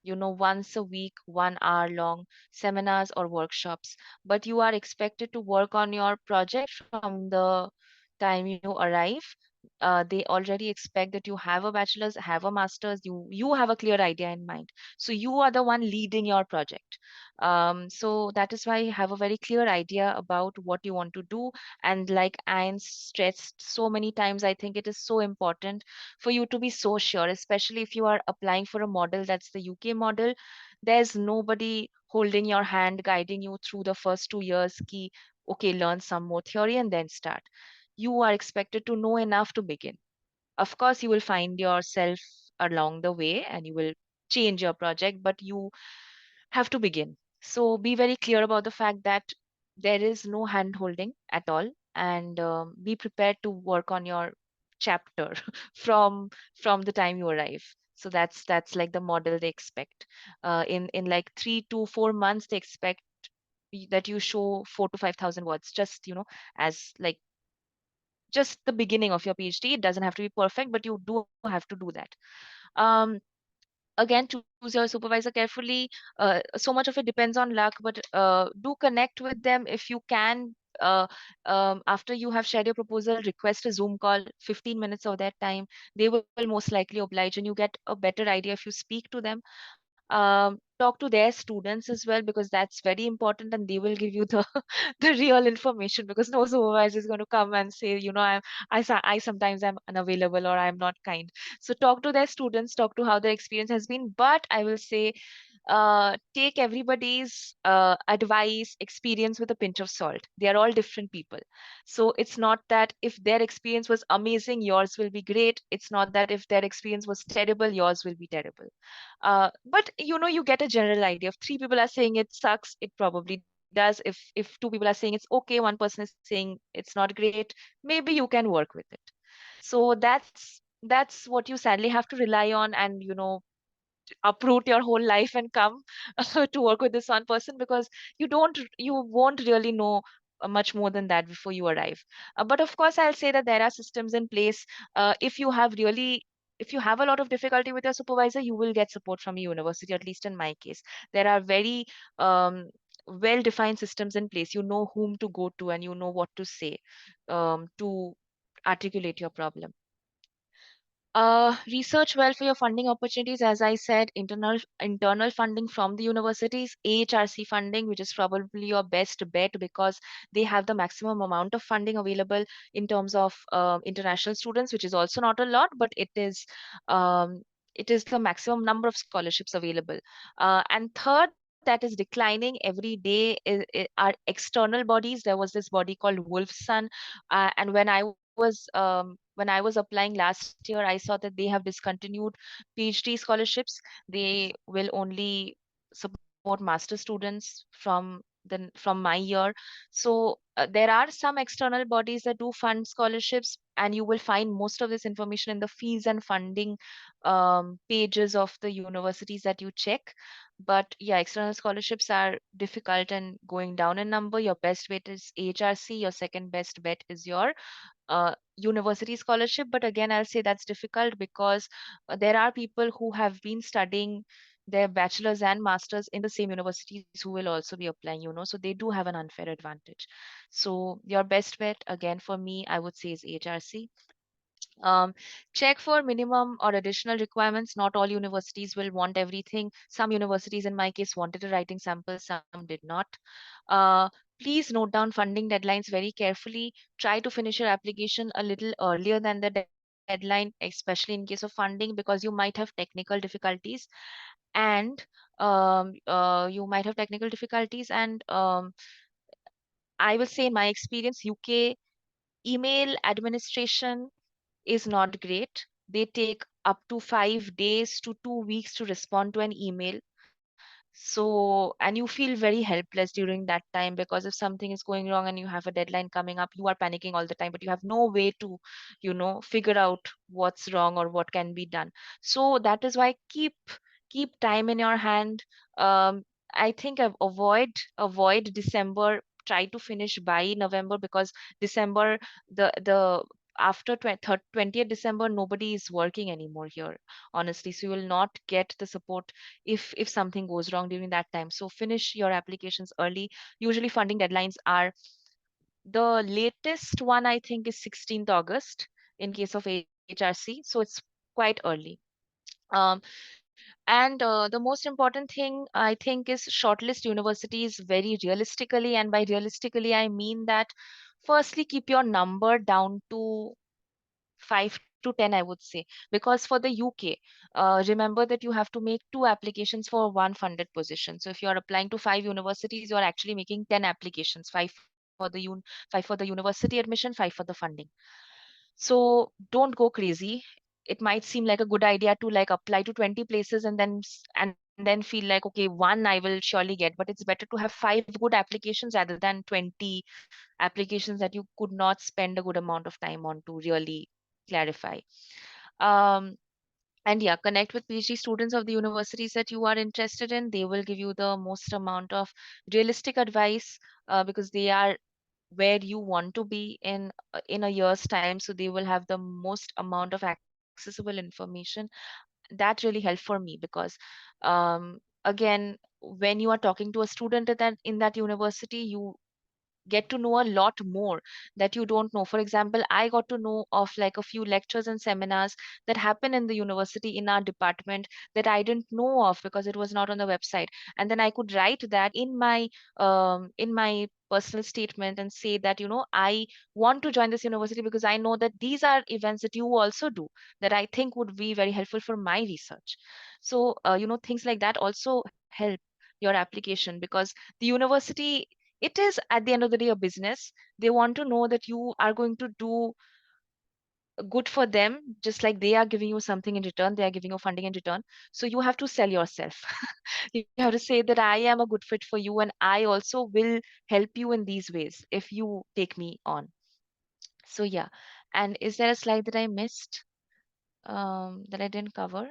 once a week, 1 hour long seminars or workshops. But you are expected to work on your project from the time you arrive. They already expect that you have a bachelor's, have a master's, you have a clear idea in mind. So you are the one leading your project. So that is why you have a very clear idea about what you want to do. And like Anne stressed so many times, I think it is so important for you to be so sure, especially if you are applying for a model that's the UK model. There's nobody holding your hand, guiding you through the first 2 years. Ki, okay, learn some more theory and then start. You are expected to know enough to begin. Of course, you will find yourself along the way and you will change your project, but you have to begin. So be very clear about the fact that there is no hand holding at all, and be prepared to work on your chapter from the time you arrive. So that's like the model they expect. In like 3 to 4 months, they expect that you show 4 to 5,000 words, just as like just the beginning of your PhD. It doesn't have to be perfect, but you do have to do that. Um, Again, choose your supervisor carefully. So much of it depends on luck, but do connect with them if you can. After you have shared your proposal, request a Zoom call, 15 minutes of their time. They will most likely oblige, and you get a better idea if you speak to them. Talk to their students as well, because that's very important, and they will give you the the real information, because no supervisor is going to come and say, I sometimes am unavailable or I'm not kind. So talk to their students, talk to how their experience has been. But I will say, take everybody's advice, experience with a pinch of salt. They are all different people. So it's not that if their experience was amazing, yours will be great. It's not that if their experience was terrible, yours will be terrible. But you get a general idea. If 3 people are saying it sucks, it probably does. If 2 people are saying it's okay, one person is saying it's not great, maybe you can work with it. So that's what you sadly have to rely on, and uproot your whole life and come to work with this one person, because you won't really know much more than that before you arrive. But of course, I'll say that there are systems in place. If you have a lot of difficulty with your supervisor, you will get support from your university. At least in my case, there are very well defined systems in place. You know whom to go to, and you know what to say to articulate your problem. Research well for your funding opportunities. As I said, internal funding from the universities, AHRC funding, which is probably your best bet, because they have the maximum amount of funding available in terms of international students, which is also not a lot, but it is the maximum number of scholarships available. And third, that is declining every day are external bodies. There was this body called Wolf's Son, and when I was applying last year, I saw that they have discontinued PhD scholarships. They will only support master students from from my year. So there are some external bodies that do fund scholarships, and you will find most of this information in the fees and funding pages of the universities that you check. But yeah, external scholarships are difficult and going down in number. Your best bet is HRC. Your second best bet is your university scholarship. But again, I'll say that's difficult because there are people who have been studying their bachelor's and master's in the same universities who will also be applying, so they do have an unfair advantage. So your best bet, again, for me, I would say is HRC. Check for minimum or additional requirements. Not all universities will want everything. Some universities, in my case, wanted a writing sample, some did not. Please note down funding deadlines very carefully. Try to finish your application a little earlier than the deadline, especially in case of funding, because you might have technical difficulties. And I will say, in my experience, UK email administration is not great. They take up to 5 days to 2 weeks to respond to an email. So, and you feel very helpless during that time, because if something is going wrong and you have a deadline coming up, you are panicking all the time, but you have no way to, figure out what's wrong or what can be done. So that is why keep time in your hand. I think avoid December. Try to finish by November, because December, the after 20th December, nobody is working anymore here, honestly. So you will not get the support if something goes wrong during that time. So finish your applications early. Usually funding deadlines are, the latest one I think is 16th August in case of HRC. So it's quite early. Um, and the most important thing, I think, is shortlist universities very realistically. And by realistically, I mean that firstly, keep your number down to 5 to 10, I would say. Because for the UK, remember that you have to make 2 applications for one funded position. So if you're applying to 5 universities, you're actually making 10 applications, five for the university admission, 5 for the funding. So don't go crazy. It might seem like a good idea to like apply to 20 places and then feel like, okay, one I will surely get, but it's better to have 5 good applications rather than 20 applications that you could not spend a good amount of time on to really clarify. Um, and yeah, connect with PhD students of the universities that you are interested in. They will give you the most amount of realistic advice, because they are where you want to be in a year's time. So they will have the most amount of accessible information. That really helped for me, because again, when you are talking to a student in that university, you get to know a lot more that you don't know. For example, I got to know of like a few lectures and seminars that happen in the university in our department that I didn't know of because it was not on the website. And then I could write that in my personal statement and say that, I want to join this university because I know that these are events that you also do that I think would be very helpful for my research. So, things like that also help your application, because the university, it is at the end of the day a business. They want to know that you are going to do good for them, just like they are giving you something in return. They are giving you funding in return. So you have to sell yourself. You have to say that I am a good fit for you, and I also will help you in these ways if you take me on. So yeah. And is there a slide that I missed, that I didn't cover?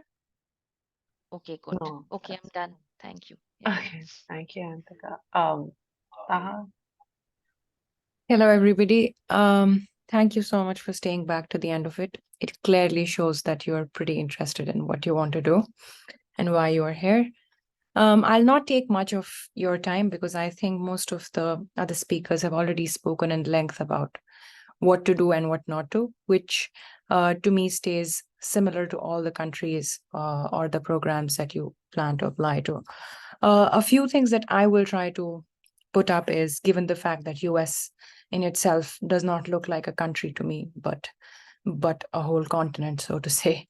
Okay, good. No, Okay, I'm that's done. Thank you. Yeah. okay. Thank you, Ayantika. Taha? Hello, everybody. Thank you so much for staying back to the end of it. It clearly shows that you're pretty interested in what you want to do and why you are here. I'll not take much of your time because I think most of the other speakers have already spoken in length about what to do and what not to, which to me stays similar to all the countries or the programs that you plan to apply to. A few things that I will try to put up is, given the fact that US in itself does not look like a country to me, but a whole continent, so to say.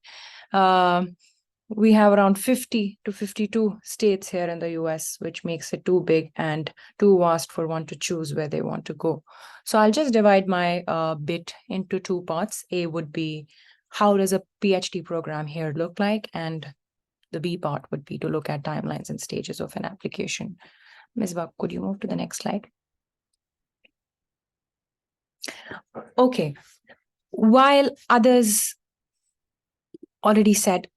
We have around 50 to 52 states here in the US, which makes it too big and too vast for one to choose where they want to go. So I'll just divide my bit into 2 parts. A would be, how does a PhD program here look like? And the B part would be to look at timelines and stages of an application. Ms. Bab, could you move to the next slide? Okay. While others already said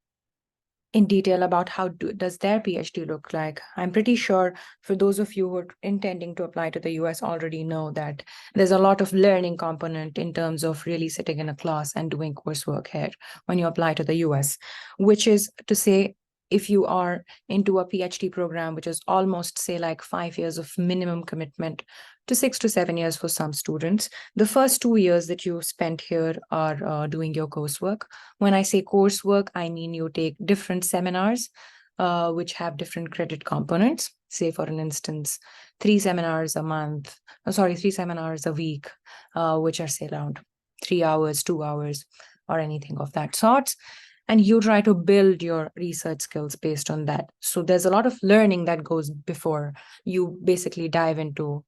in detail about how does their PhD look like, I'm pretty sure for those of you who are intending to apply to the US already know that there's a lot of learning component in terms of really sitting in a class and doing coursework here when you apply to the US, which is to say, if you are into a PhD program, which is almost say like 5 years of minimum commitment to 6 to 7 years for some students, the first 2 years that you spent here are doing your coursework. When I say coursework, I mean you take different seminars, which have different credit components. Say, for an instance, 3 seminars a month, 3 seminars a week, which are say around 3 hours, 2 hours, or anything of that sort. And you try to build your research skills based on that. So there's a lot of learning that goes before you basically dive into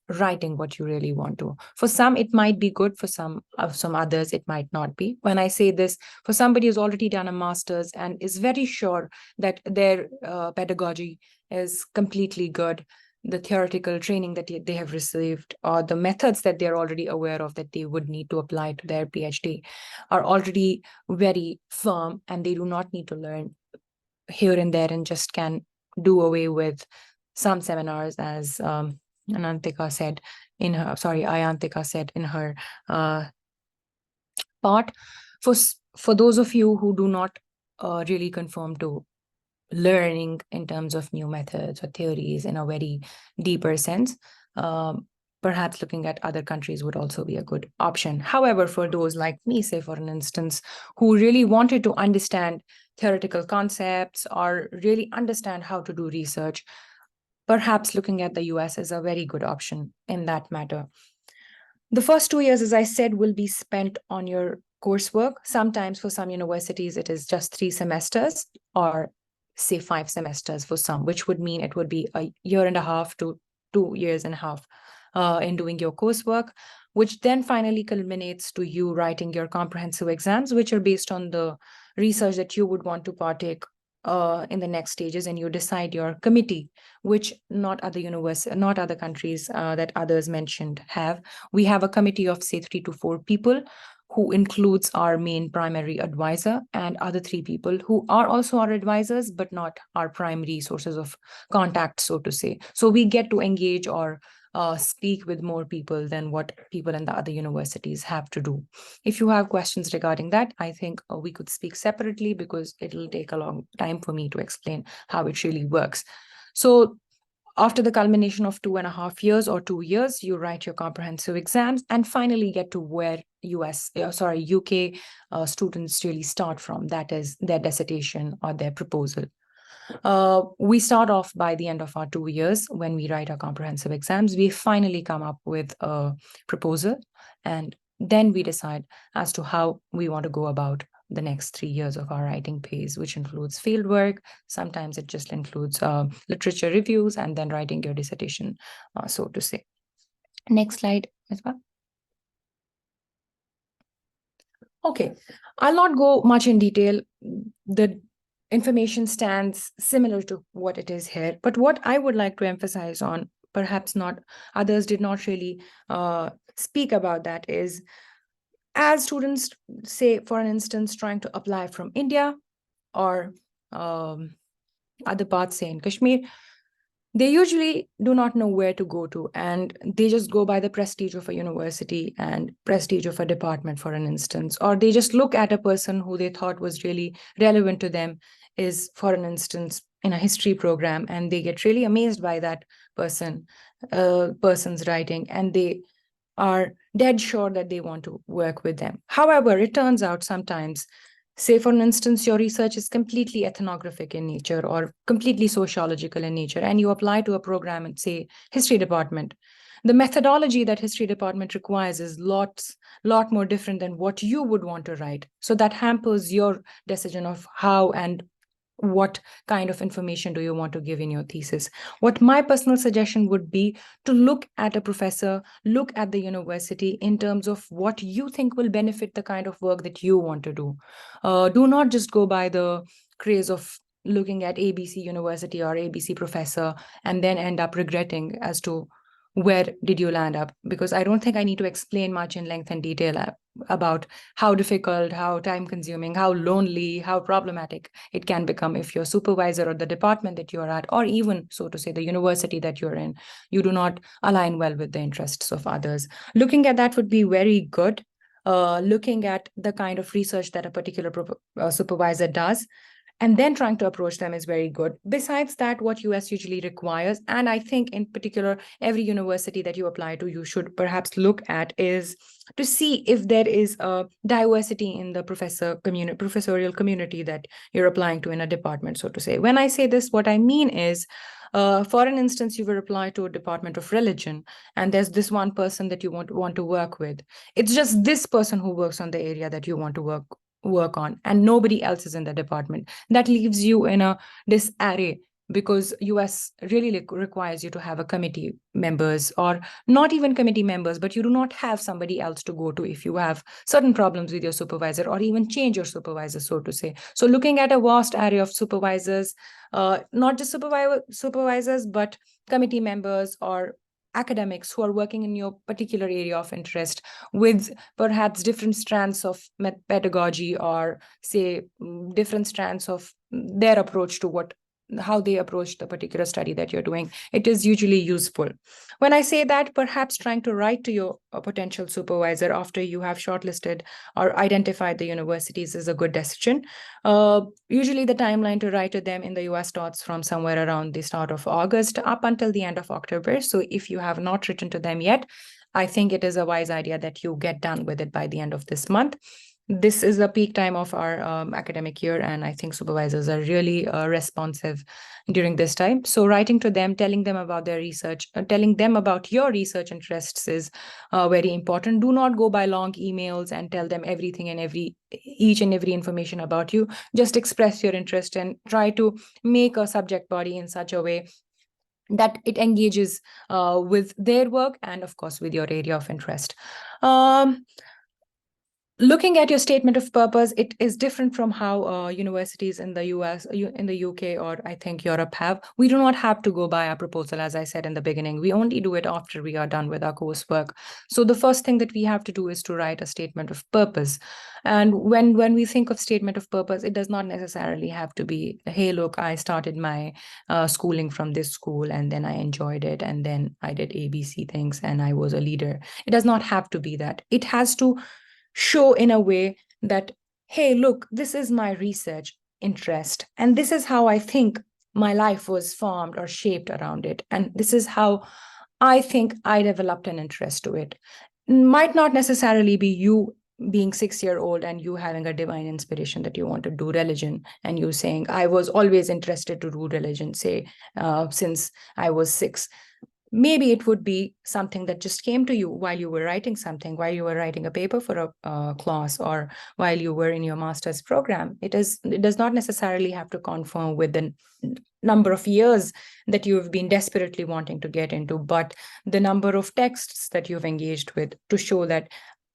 writing what you really want to. For some, it might be good. For some others, it might not be. When I say this, for somebody who's already done a master's and is very sure that their pedagogy is completely good, the theoretical training that they have received, or the methods that they're already aware of that they would need to apply to their PhD are already very firm, and they do not need to learn here and there and just can do away with some seminars, as Ayantika said in her part. For those of you who do not really conform to learning in terms of new methods or theories in a very deeper sense, perhaps looking at other countries would also be a good option. However, for those like me, say for an instance, who really wanted to understand theoretical concepts or really understand how to do research, perhaps looking at the US is a very good option in that matter. The first 2 years, as I said, will be spent on your coursework. Sometimes for some universities, it is just 3 semesters, or say 5 semesters for some, which would mean it would be a year and a half to 2 years and a half in doing your coursework, which then finally culminates to you writing your comprehensive exams, which are based on the research that you would want to partake in the next stages, and you decide your committee, which not other countries that others mentioned have. We have a committee of say 3 to 4 people, who includes our main primary advisor and other 3 people who are also our advisors, but not our primary sources of contact, so to say. So we get to engage or speak with more people than what people in the other universities have to do. If you have questions regarding that, I think we could speak separately, because it'll take a long time for me to explain how it really works. So after the culmination of 2.5 years or 2 years, you write your comprehensive exams and finally get to where UK students really start from. That is their dissertation or their proposal. We start off by the end of our 2 years. When we write our comprehensive exams, we finally come up with a proposal, and then we decide as to how we want to go about the next 3 years of our writing phase, which includes fieldwork. Sometimes it just includes literature reviews and then writing your dissertation, so to say. Next slide, Ms. Bab. Okay, I'll not go much in detail. The information stands similar to what it is here, but what I would like to emphasize on, perhaps not others did not really speak about, that is, as students, say for an instance, trying to apply from India or other parts, say in Kashmir, they usually do not know where to go to, and they just go by the prestige of a university and prestige of a department, for an instance, or they just look at a person who they thought was really relevant to them, is, for an instance, in a history program, and they get really amazed by that person's writing, and they are dead sure that they want to work with them. However, it turns out sometimes, say for instance, your research is completely ethnographic in nature or completely sociological in nature, and you apply to a program in, say, history department. The methodology that history department requires is lot more different than what you would want to write. So that hampers your decision of how and what kind of information do you want to give in your thesis. What my personal suggestion would be to look at a professor, look at the university in terms of what you think will benefit the kind of work that you want to do. Do not just go by the craze of looking at ABC university or ABC professor and then end up regretting as to where did you land up? Because I don't think I need to explain much in length and detail about how difficult, how time consuming, how lonely, how problematic it can become if your supervisor or the department that you're at, or even, so to say, the university that you're in, you do not align well with the interests of others. Looking at that would be very good. Looking at the kind of research that a particular supervisor does, and then trying to approach them is very good. Besides that, what US usually requires, and I think in particular, every university that you apply to, you should perhaps look at, is to see if there is a diversity in the professorial community that you're applying to in a department, so to say. When I say this, what I mean is, for an instance, you will apply to a department of religion, and there's this one person that you want to work with. It's just this person who works on the area that you want to work on, and nobody else is in the department. That leaves you in a disarray, because US really requires you to have a committee members, or not even committee members, but you do not have somebody else to go to if you have certain problems with your supervisor, or even change your supervisor, so to say. So looking at a vast array of supervisors, not just supervisors, but committee members or academics who are working in your particular area of interest, with perhaps different strands of pedagogy, or say different strands of their approach to how they approach the particular study that you're doing. It is usually useful. When I say that, perhaps trying to write to your potential supervisor after you have shortlisted or identified the universities is a good decision. Usually the timeline to write to them in the US starts from somewhere around the start of August up until the end of October. So if you have not written to them yet, I think it is a wise idea that you get done with it by the end of this month. This is a peak time of our academic year, and I think supervisors are really responsive during this time. So writing to them, telling them about their research, telling them about your research interests is very important. Do not go by long emails and tell them everything and each and every information about you. Just express your interest and try to make a subject body in such a way that it engages with their work and, of course, with your area of interest. Looking at your statement of purpose, it is different from how universities in the US, in the UK, or I think Europe have. We do not have to go by a proposal, as I said in the beginning. We only do it after we are done with our coursework. So the first thing that we have to do is to write a statement of purpose. And when we think of statement of purpose, it does not necessarily have to be, hey, look, I started my schooling from this school, and then I enjoyed it, and then I did ABC things, and I was a leader. It does not have to be that. It has to show in a way that, hey, look, this is my research interest, and this is how I think my life was formed or shaped around it, and this is how I think I developed an interest to it. Might not necessarily be you being 6-year-old and you having a divine inspiration that you want to do religion, and you saying, I was always interested to do religion, say, since I was 6. Maybe it would be something that just came to you while you were writing something, while you were writing a paper for a class, or while you were in your master's program. It does not necessarily have to conform with the number of years that you've been desperately wanting to get into, but the number of texts that you've engaged with to show that,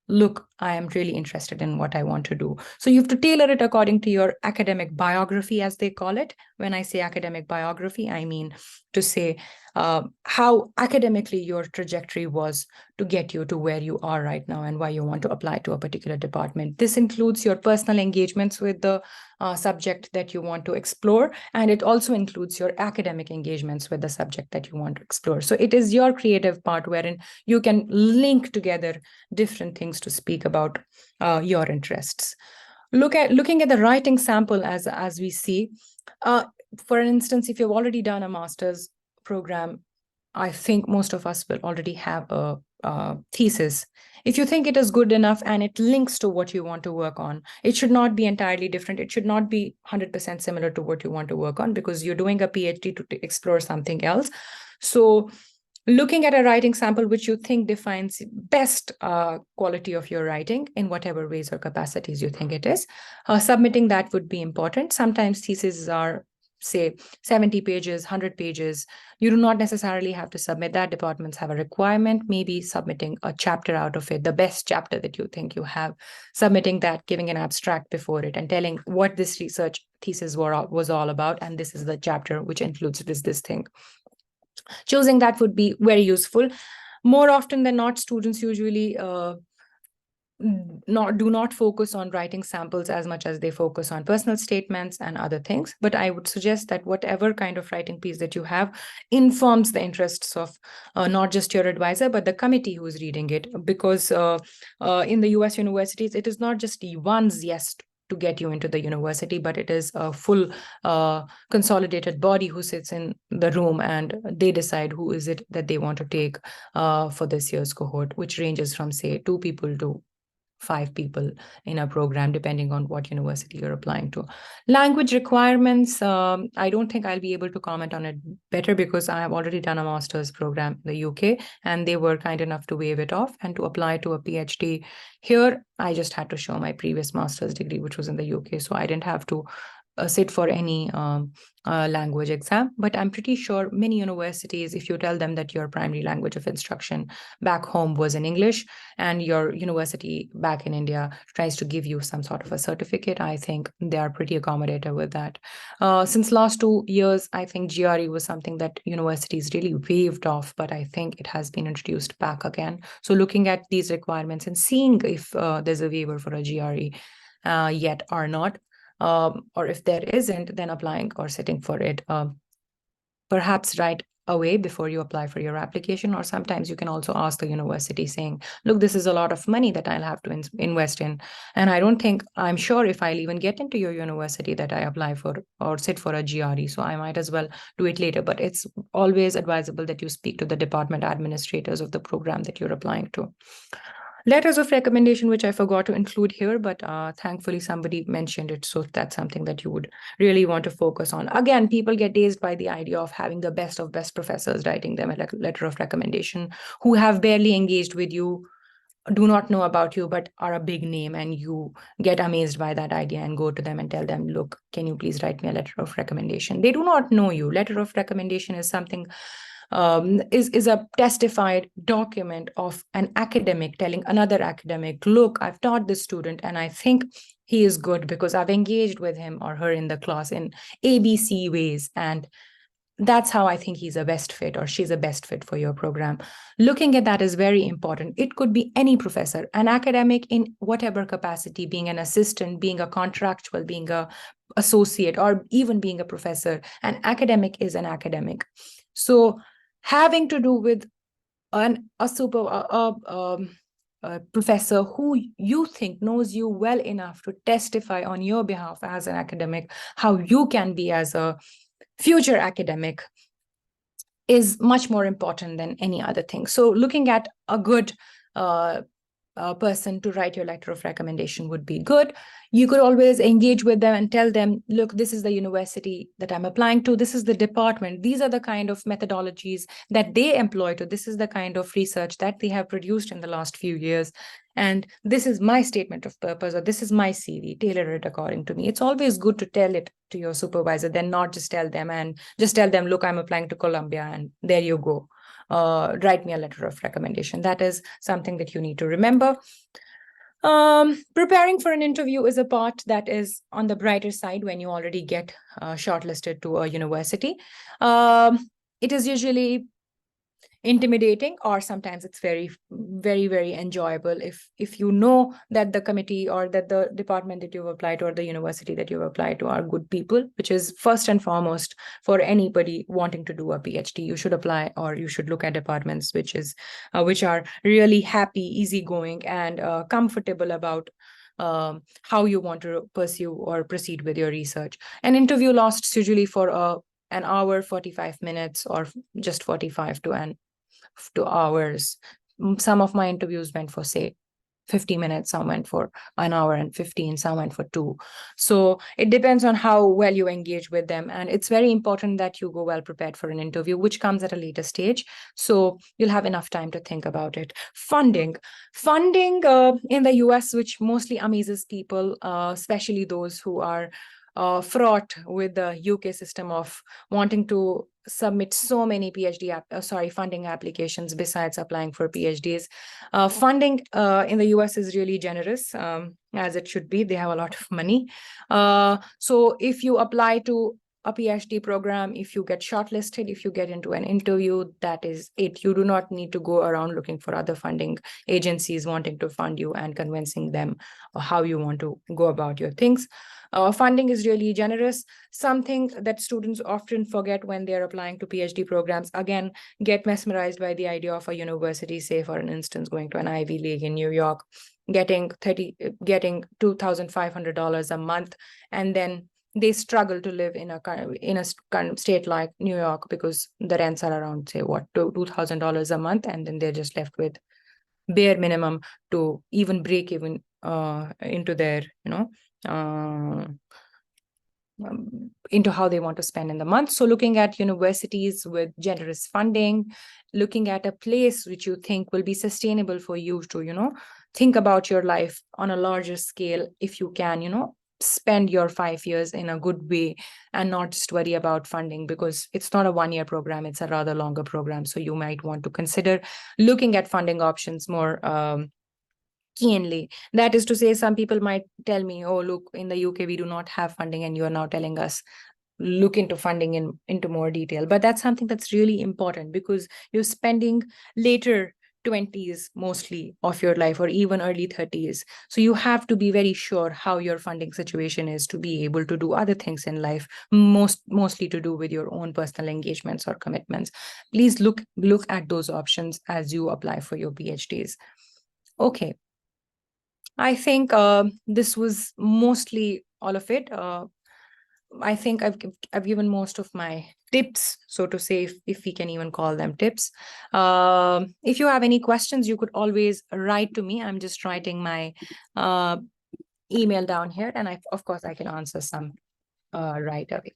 look, I am really interested in what I want to do. So you have to tailor it according to your academic biography, as they call it. When I say academic biography, I mean to say how academically your trajectory was to get you to where you are right now, and why you want to apply to a particular department. This includes your personal engagements with the subject that you want to explore, and it also includes your academic engagements with the subject that you want to explore. So it is your creative part wherein you can link together different things to speak about your interests. Looking at the writing sample as we see, for instance, if you've already done a master's program, I think most of us will already have a thesis. If you think it is good enough and it links to what you want to work on, it should not be entirely different. It should not be 100% similar to what you want to work on, because you're doing a PhD to explore something else. So looking at a writing sample which you think defines best quality of your writing in whatever ways or capacities you think it is, submitting that would be important. Sometimes theses are say 70 pages, 100 pages, you do not necessarily have to submit that. Departments have a requirement, maybe submitting a chapter out of it, the best chapter that you think you have, submitting that, giving an abstract before it, and telling what this research thesis was all about. And this is the chapter which includes this thing. Choosing that would be very useful. More often than not, students usually do not focus on writing samples as much as they focus on personal statements and other things. But I would suggest that whatever kind of writing piece that you have informs the interests of not just your advisor, but the committee who is reading it. Because in the US universities, it is not just the one's yes to get you into the university, but it is a full consolidated body who sits in the room, and they decide who is it that they want to take for this year's cohort, which ranges from, say, 2 people to 5 people in a program, depending on what university you're applying to. Language requirements, I don't think I'll be able to comment on it better because I have already done a master's program in the UK, and they were kind enough to waive it off. And to apply to a PhD here, I just had to show my previous master's degree, which was in the UK. So I didn't have to sit for any language exam. But I'm pretty sure many universities, if you tell them that your primary language of instruction back home was in English, and your university back in India tries to give you some sort of a certificate, I think they are pretty accommodative with that. Since last 2 years, I think GRE was something that universities really waived off, but I think it has been introduced back again. So looking at these requirements and seeing if there's a waiver for a GRE yet or not, or if there isn't, then applying or sitting for it, perhaps right away before you apply for your application. Or sometimes you can also ask the university saying, look, this is a lot of money that I'll have to invest in. And I'm sure if I'll even get into your university that I apply for or sit for a GRE. So I might as well do it later. But it's always advisable that you speak to the department administrators of the program that you're applying to. Letters of recommendation, which I forgot to include here, but thankfully somebody mentioned it. So that's something that you would really want to focus on. Again, people get dazed by the idea of having the best of best professors writing them a letter of recommendation who have barely engaged with you, do not know about you, but are a big name, and you get amazed by that idea and go to them and tell them, look, can you please write me a letter of recommendation? They do not know you. Letter of recommendation is something is a testified document of an academic telling another academic, look, I've taught this student and I think he is good because I've engaged with him or her in the class in ABC ways, and that's how I think he's a best fit or she's a best fit for your program. Looking at that is very important. It could be any professor, an academic in whatever capacity, being an assistant, being a contractual, being a associate, or even being a professor. An academic is an academic. So having to do with a professor who you think knows you well enough to testify on your behalf as an academic, how you can be as a future academic, is much more important than any other thing. So looking at a good person to write your letter of recommendation would be good. You could always engage with them and tell them, look, this is the university that I'm applying to. This is the department. These are the kind of methodologies that they employ to. This is the kind of research that they have produced in the last few years. And this is my statement of purpose, or this is my CV, tailor it according to me. It's always good to tell it to your supervisor than not just tell them, look, I'm applying to Columbia and there you go. Write me a letter of recommendation. That is something that you need to remember. Preparing for an interview is a part that is on the brighter side when you already get shortlisted to a university. It is usually intimidating, or sometimes it's very, very, very enjoyable if you know that the committee or that the department that you've applied to or the university that you've applied to are good people, which is first and foremost for anybody wanting to do a PhD. You should apply, or you should look at departments which are really happy, easygoing, and comfortable about how you want to pursue or proceed with your research. An interview lasts usually for an hour, 45 minutes, or just 45 to 2 hours. Some of my interviews went for, say, 50 minutes, some went for an hour and 15, some went for 2. So it depends on how well you engage with them. And it's very important that you go well prepared for an interview, which comes at a later stage. So you'll have enough time to think about it. Funding in the US, which mostly amazes people, especially those who are fraught with the UK system of wanting to submit so many funding applications besides applying for PhDs. Funding in the US is really generous, as it should be. They have a lot of money. So if you apply to a PhD program, if you get shortlisted, if you get into an interview, that is it. You do not need to go around looking for other funding agencies wanting to fund you and convincing them how you want to go about your things. Funding is really generous. Something that students often forget when they're applying to PhD programs, again, get mesmerized by the idea of a university, say for an instance, going to an Ivy League in New York, getting $2,500 a month, and then they struggle to live in a state like New York because the rents are around, say, what, $2,000 a month, and then they're just left with bare minimum to even break even into their, into how they want to spend in the month. So looking at universities with generous funding, looking at a place which you think will be sustainable for you to, think about your life on a larger scale, if you can, spend your 5 years in a good way and not just worry about funding, because it's not a one-year program, it's a rather longer program. So you might want to consider looking at funding options more keenly. That is to say, some people might tell me, oh, look, in the UK, we do not have funding, and you are now telling us look into funding into more detail. But that's something that's really important, because you're spending later 20s mostly of your life, or even early 30s. So you have to be very sure how your funding situation is to be able to do other things in life, mostly to do with your own personal engagements or commitments. Please look at those options as you apply for your PhDs. Okay. I think this was mostly all of it. I think I've given most of my tips, so to say, if we can even call them tips. If you have any questions, you could always write to me. I'm just writing my email down here, and of course I can answer some right away.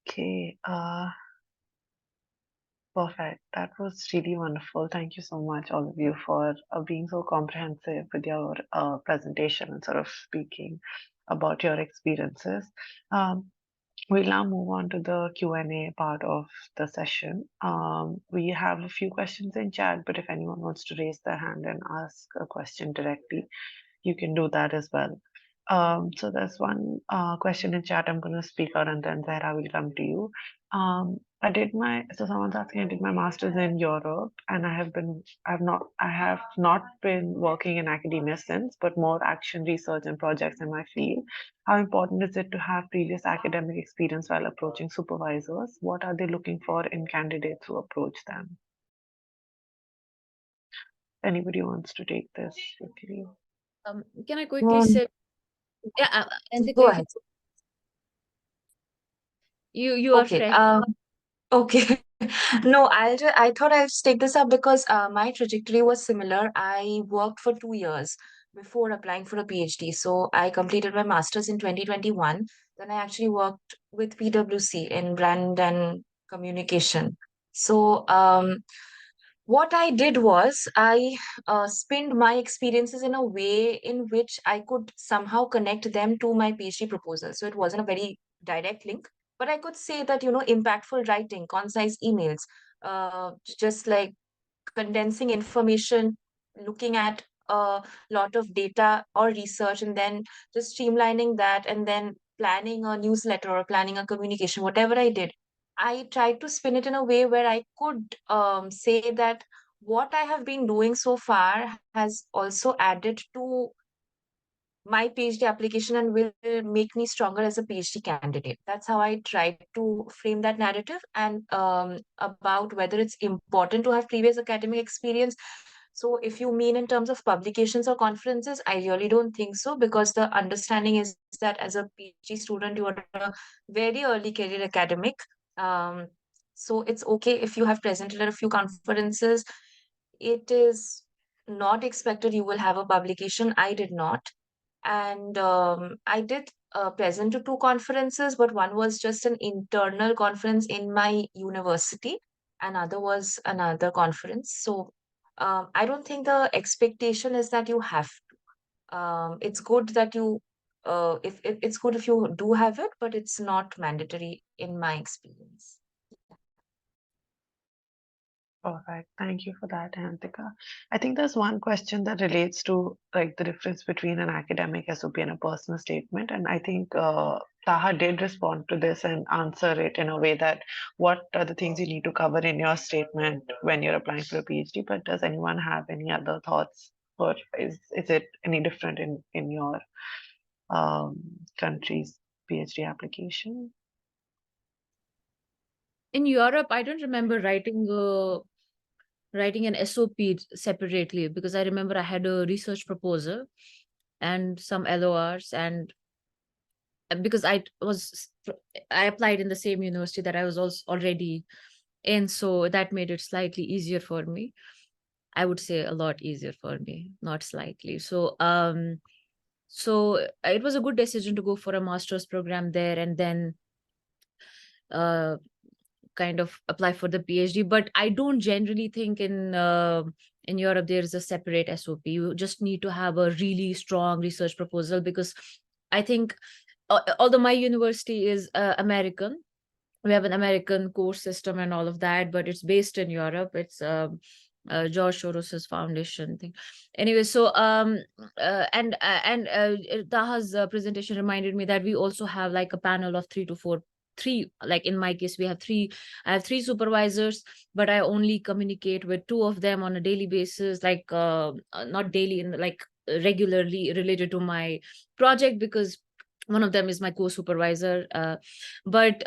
Okay. Perfect. That was really wonderful. Thank you so much, all of you, for being so comprehensive with your presentation and sort of speaking about your experiences. We'll now move on to the Q&A part of the session. We have a few questions in chat, but if anyone wants to raise their hand and ask a question directly, you can do that as well. So there's one question in chat I'm going to speak out, and then Zahra will come to you. So someone's asking, I did my master's in Europe, and I have not been working in academia since, but more action research and projects in my field. How important is it to have previous academic experience while approaching supervisors? What are they looking for in candidates who approach them? Anybody wants to take this quickly? Can I quickly say? Yeah, and Go ahead. you are Okay. fresh. Okay. No, I thought I'll just take this up because my trajectory was similar. I worked for 2 years before applying for a PhD. So I completed my master's in 2021. Then I actually worked with PwC in brand and communication. So what I did was I spinned my experiences in a way in which I could somehow connect them to my PhD proposal. So it wasn't a very direct link, but I could say that, impactful writing, concise emails, just like condensing information, looking at a lot of data or research, and then just streamlining that, and then planning a newsletter or planning a communication, whatever I did, I tried to spin it in a way where I could say that what I have been doing so far has also added to my PhD application and will make me stronger as a PhD candidate. That's how I tried to frame that narrative. And about whether it's important to have previous academic experience. So, if you mean in terms of publications or conferences, I really don't think so, because the understanding is that as a PhD student, you are a very early career academic. Um, so, it's okay if you have presented at a few conferences. It is not expected you will have a publication. I did not. And I did present to 2 conferences, but one was just an internal conference in my university, and other was another conference. So I don't think the expectation is that you have to. It's good that you, if it's good if you do have it, but it's not mandatory in my experience. All right, thank you for that, Ayantika. I think there's one question that relates to like the difference between an academic SOP and a personal statement, and I think Taha did respond to this and answer it in a way that what are the things you need to cover in your statement when you're applying for a PhD. But does anyone have any other thoughts, or is it any different in your country's PhD application? In Europe, I don't remember writing an SOP separately, because I remember I had a research proposal and some LORs, and because I applied in the same university that I was also already in, so that made it slightly easier for me. I would say a lot easier for me, not slightly. So it was a good decision to go for a master's program there and then kind of apply for the PhD. But I don't generally think in Europe there is a separate SOP. You just need to have a really strong research proposal, because I think although my university is American, we have an American course system and all of that, but it's based in Europe. It's George Soros's foundation thing. Anyway, so Taha's presentation reminded me that we also have like a panel of 3 to 4. Like in my case, we have I have 3 supervisors, but I only communicate with 2 of them on a daily basis, like not daily, like regularly related to my project, because one of them is my co-supervisor. But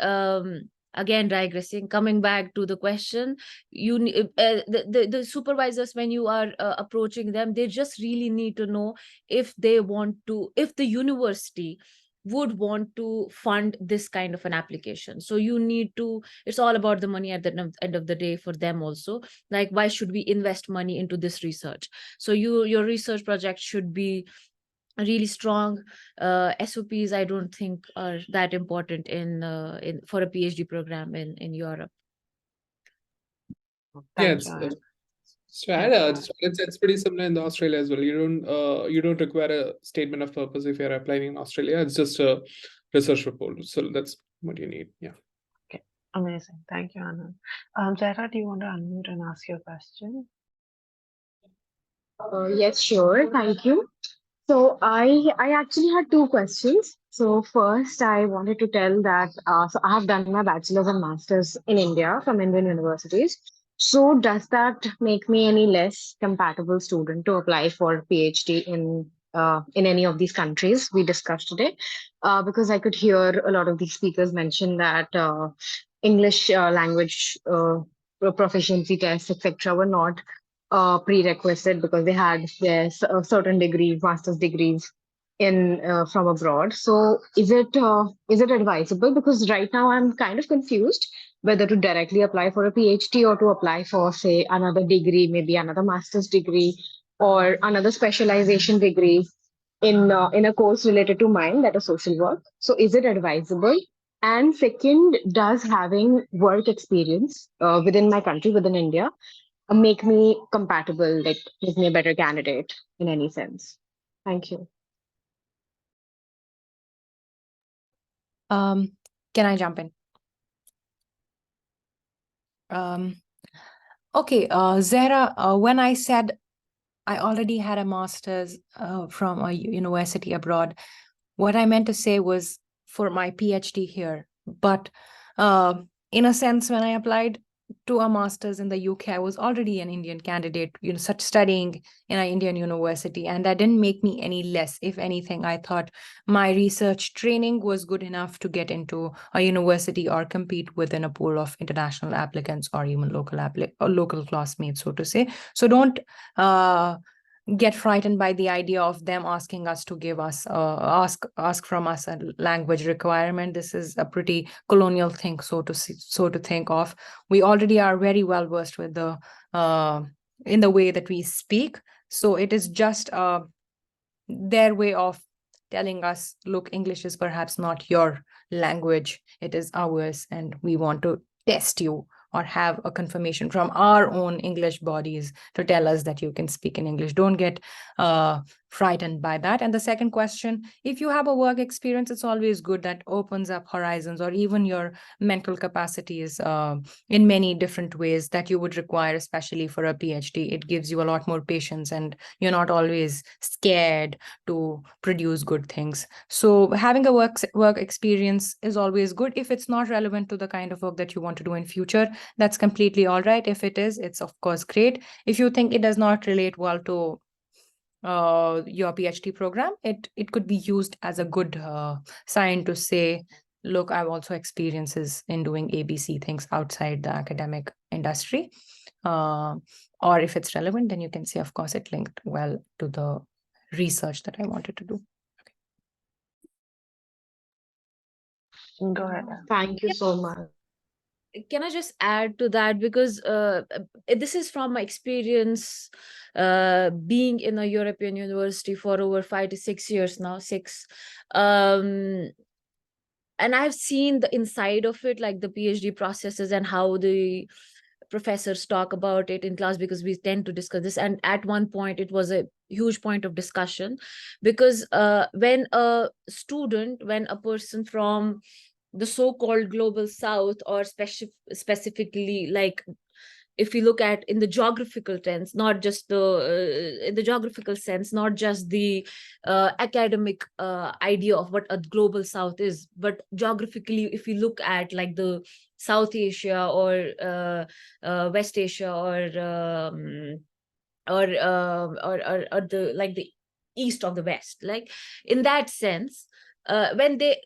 again, digressing, coming back to the question, the supervisors, when you are approaching them, they just really need to know if they want to, if the university would want to fund this kind of an application. So you need to, it's all about the money at the end of the day for them also. Like, why should we invest money into this research? So your research project should be really strong. SOPs, I don't think are that important in for a PhD program in Europe. Yeah, Thank you, Anand. so it's pretty similar in Australia as well. You don't require a statement of purpose if you're applying in Australia. It's just a research report. So that's what you need. Yeah. Okay, amazing. Thank you, Anand. Zara, do you want to unmute and ask your question? Yes, sure. Thank you. So I actually had 2 questions. So first, I wanted to tell that so I have done my bachelor's and master's in India from Indian universities. So does that make me any less compatible student to apply for PhD in any of these countries we discussed today? Because I could hear a lot of these speakers mention that English language proficiency tests, etc., were not prerequisite because they had their certain degrees, master's degrees in from abroad. So is it advisable? Because right now I'm kind of confused whether to directly apply for a PhD or to apply for, say, another degree, maybe another master's degree or another specialization degree in a course related to mine, that is social work. So is it advisable? And second, does having work experience within my country, within India, make me compatible, like make me a better candidate in any sense? Thank you. Can I jump in? Okay, Zara, when I said I already had a master's from a university abroad, what I meant to say was for my PhD here. But in a sense, when I applied to a master's in the UK, I was already an Indian candidate, such studying in an Indian university, and that didn't make me any less. If anything, I thought my research training was good enough to get into a university or compete within a pool of international applicants or even local classmates, so to say. So don't get frightened by the idea of them asking us to give us ask from us a language requirement. This is a pretty colonial thing, so to think of. We already are very well versed with the in the way that we speak, so it is just their way of telling us, look, English is perhaps not your language, it is ours, and we want to test you or have a confirmation from our own English bodies to tell us that you can speak in English. Don't get frightened by that. And the second question, if you have a work experience, it's always good. That opens up horizons or even your mental capacities in many different ways that you would require, especially for a PhD. It gives you a lot more patience and you're not always scared to produce good things. So having a work experience is always good. If it's not relevant to the kind of work that you want to do in future, that's completely all right. If it is, it's of course great. If you think it does not relate well to your PhD program, it could be used as a good sign to say, look, I've also experiences in doing ABC things outside the academic industry. Or if it's relevant, then you can say, of course, it linked well to the research that I wanted to do. Go ahead. Thank you so much. Can I just add to that, because this is from my experience being in a European university for over 5 to 6 years now, and I've seen the inside of it, like the PhD processes and how the professors talk about it in class, because we tend to discuss this. And at one point it was a huge point of discussion, because when a person from the so-called global south, or specifically, like if you look at in the geographical sense, not just the in the geographical sense, not just the academic idea of what a global south is, but geographically, if you look at like the South Asia or West Asia or the like the east of the West, like in that sense, when they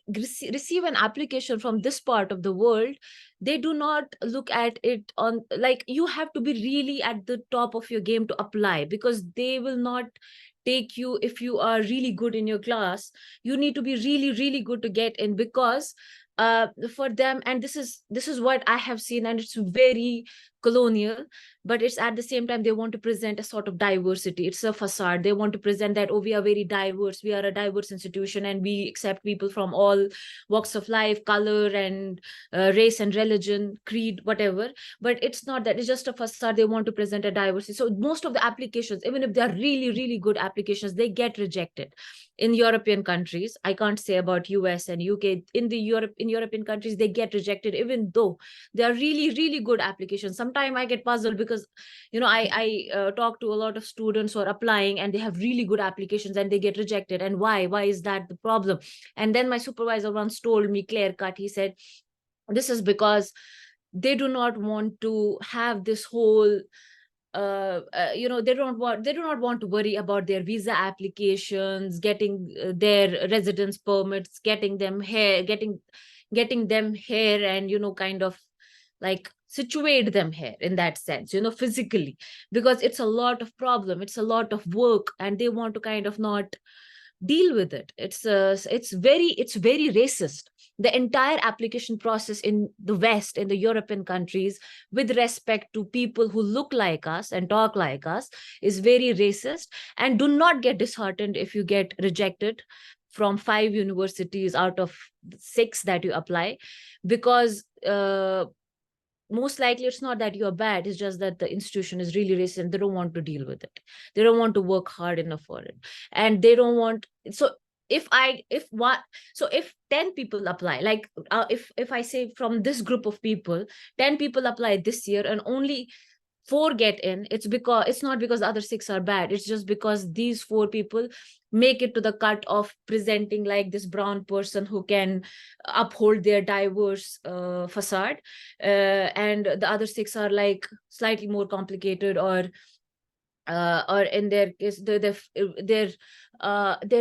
receive an application from this part of the world, they do not look at it on, like, you have to be really at the top of your game to apply, because they will not take you if you are really good in your class. You need to be really, really good to get in, because for them, and this is what I have seen, and it's very colonial, but it's at the same time they want to present a sort of diversity. It's a facade. They want to present that, oh, we are very diverse, we are a diverse institution, and we accept people from all walks of life, color, and race and religion, creed, whatever. But it's not that. It's just a facade. They want to present a diversity. So most of the applications, even if they are really, really good applications, they get rejected. In European countries, I can't say about US and UK, in European countries, they get rejected even though they are really, really good applications. Sometimes I get puzzled, because I talk to a lot of students who are applying and they have really good applications and they get rejected. And why is that the problem? And then my supervisor once told me clear cut, he said, this is because they do not want to have this whole they do not want to worry about their visa applications, getting their residence permits, getting them here, and kind of like situate them here in that sense, physically, because it's a lot of problem, it's a lot of work, and they want to kind of not deal with it. It's very racist. The entire application process in the West, in the European countries, with respect to people who look like us and talk like us, is very racist. And do not get disheartened if you get rejected from 5 universities out of 6 that you apply, because most likely it's not that you're bad, it's just that the institution is really racist and they don't want to deal with it. They don't want to work hard enough for it, and they don't want. So if 10 people apply, like if I say from this group of people, 10 people apply this year and only 4 get in, it's not because the other 6 are bad, it's just because these 4 people make it to the cut of presenting like this brown person who can uphold their diverse facade, and the other 6 are like slightly more complicated, or in their case their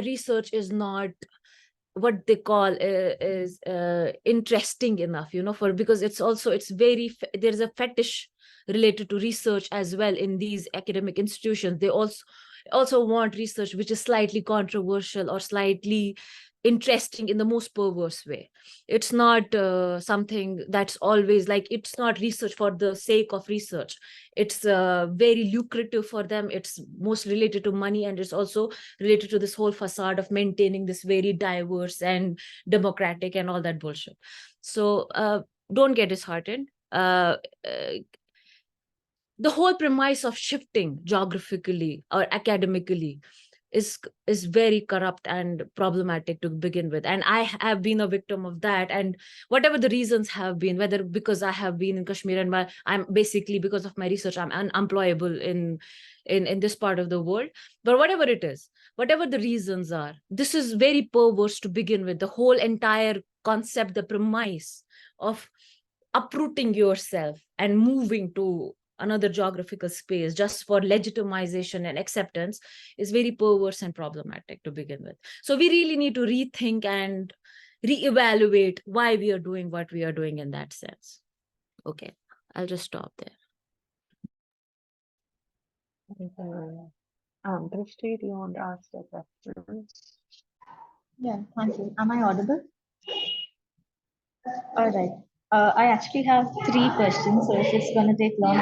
research is not what they call is interesting enough, because there's a fetish related to research as well in these academic institutions. They also want research which is slightly controversial or slightly interesting in the most perverse way. It's not something that's always like, it's not research for the sake of research. It's very lucrative for them. It's most related to money, and it's also related to this whole facade of maintaining this very diverse and democratic and all that bullshit. So don't get disheartened. The whole premise of shifting geographically or academically is very corrupt and problematic to begin with, and I have been a victim of that. And whatever the reasons have been, whether because I have been in Kashmir and I'm basically, because of my research, I'm unemployable in this part of the world, but whatever it is, whatever the reasons are, this is very perverse to begin with. The whole entire concept, the premise of uprooting yourself and moving to another geographical space just for legitimization and acceptance is very perverse and problematic to begin with. So we really need to rethink and reevaluate why we are doing what we are doing in that sense. Okay, I'll just stop there. Drishti, do you want to ask a question? Yeah, thank you. Am I audible? All right. I actually have 3 questions, so if it's gonna take long,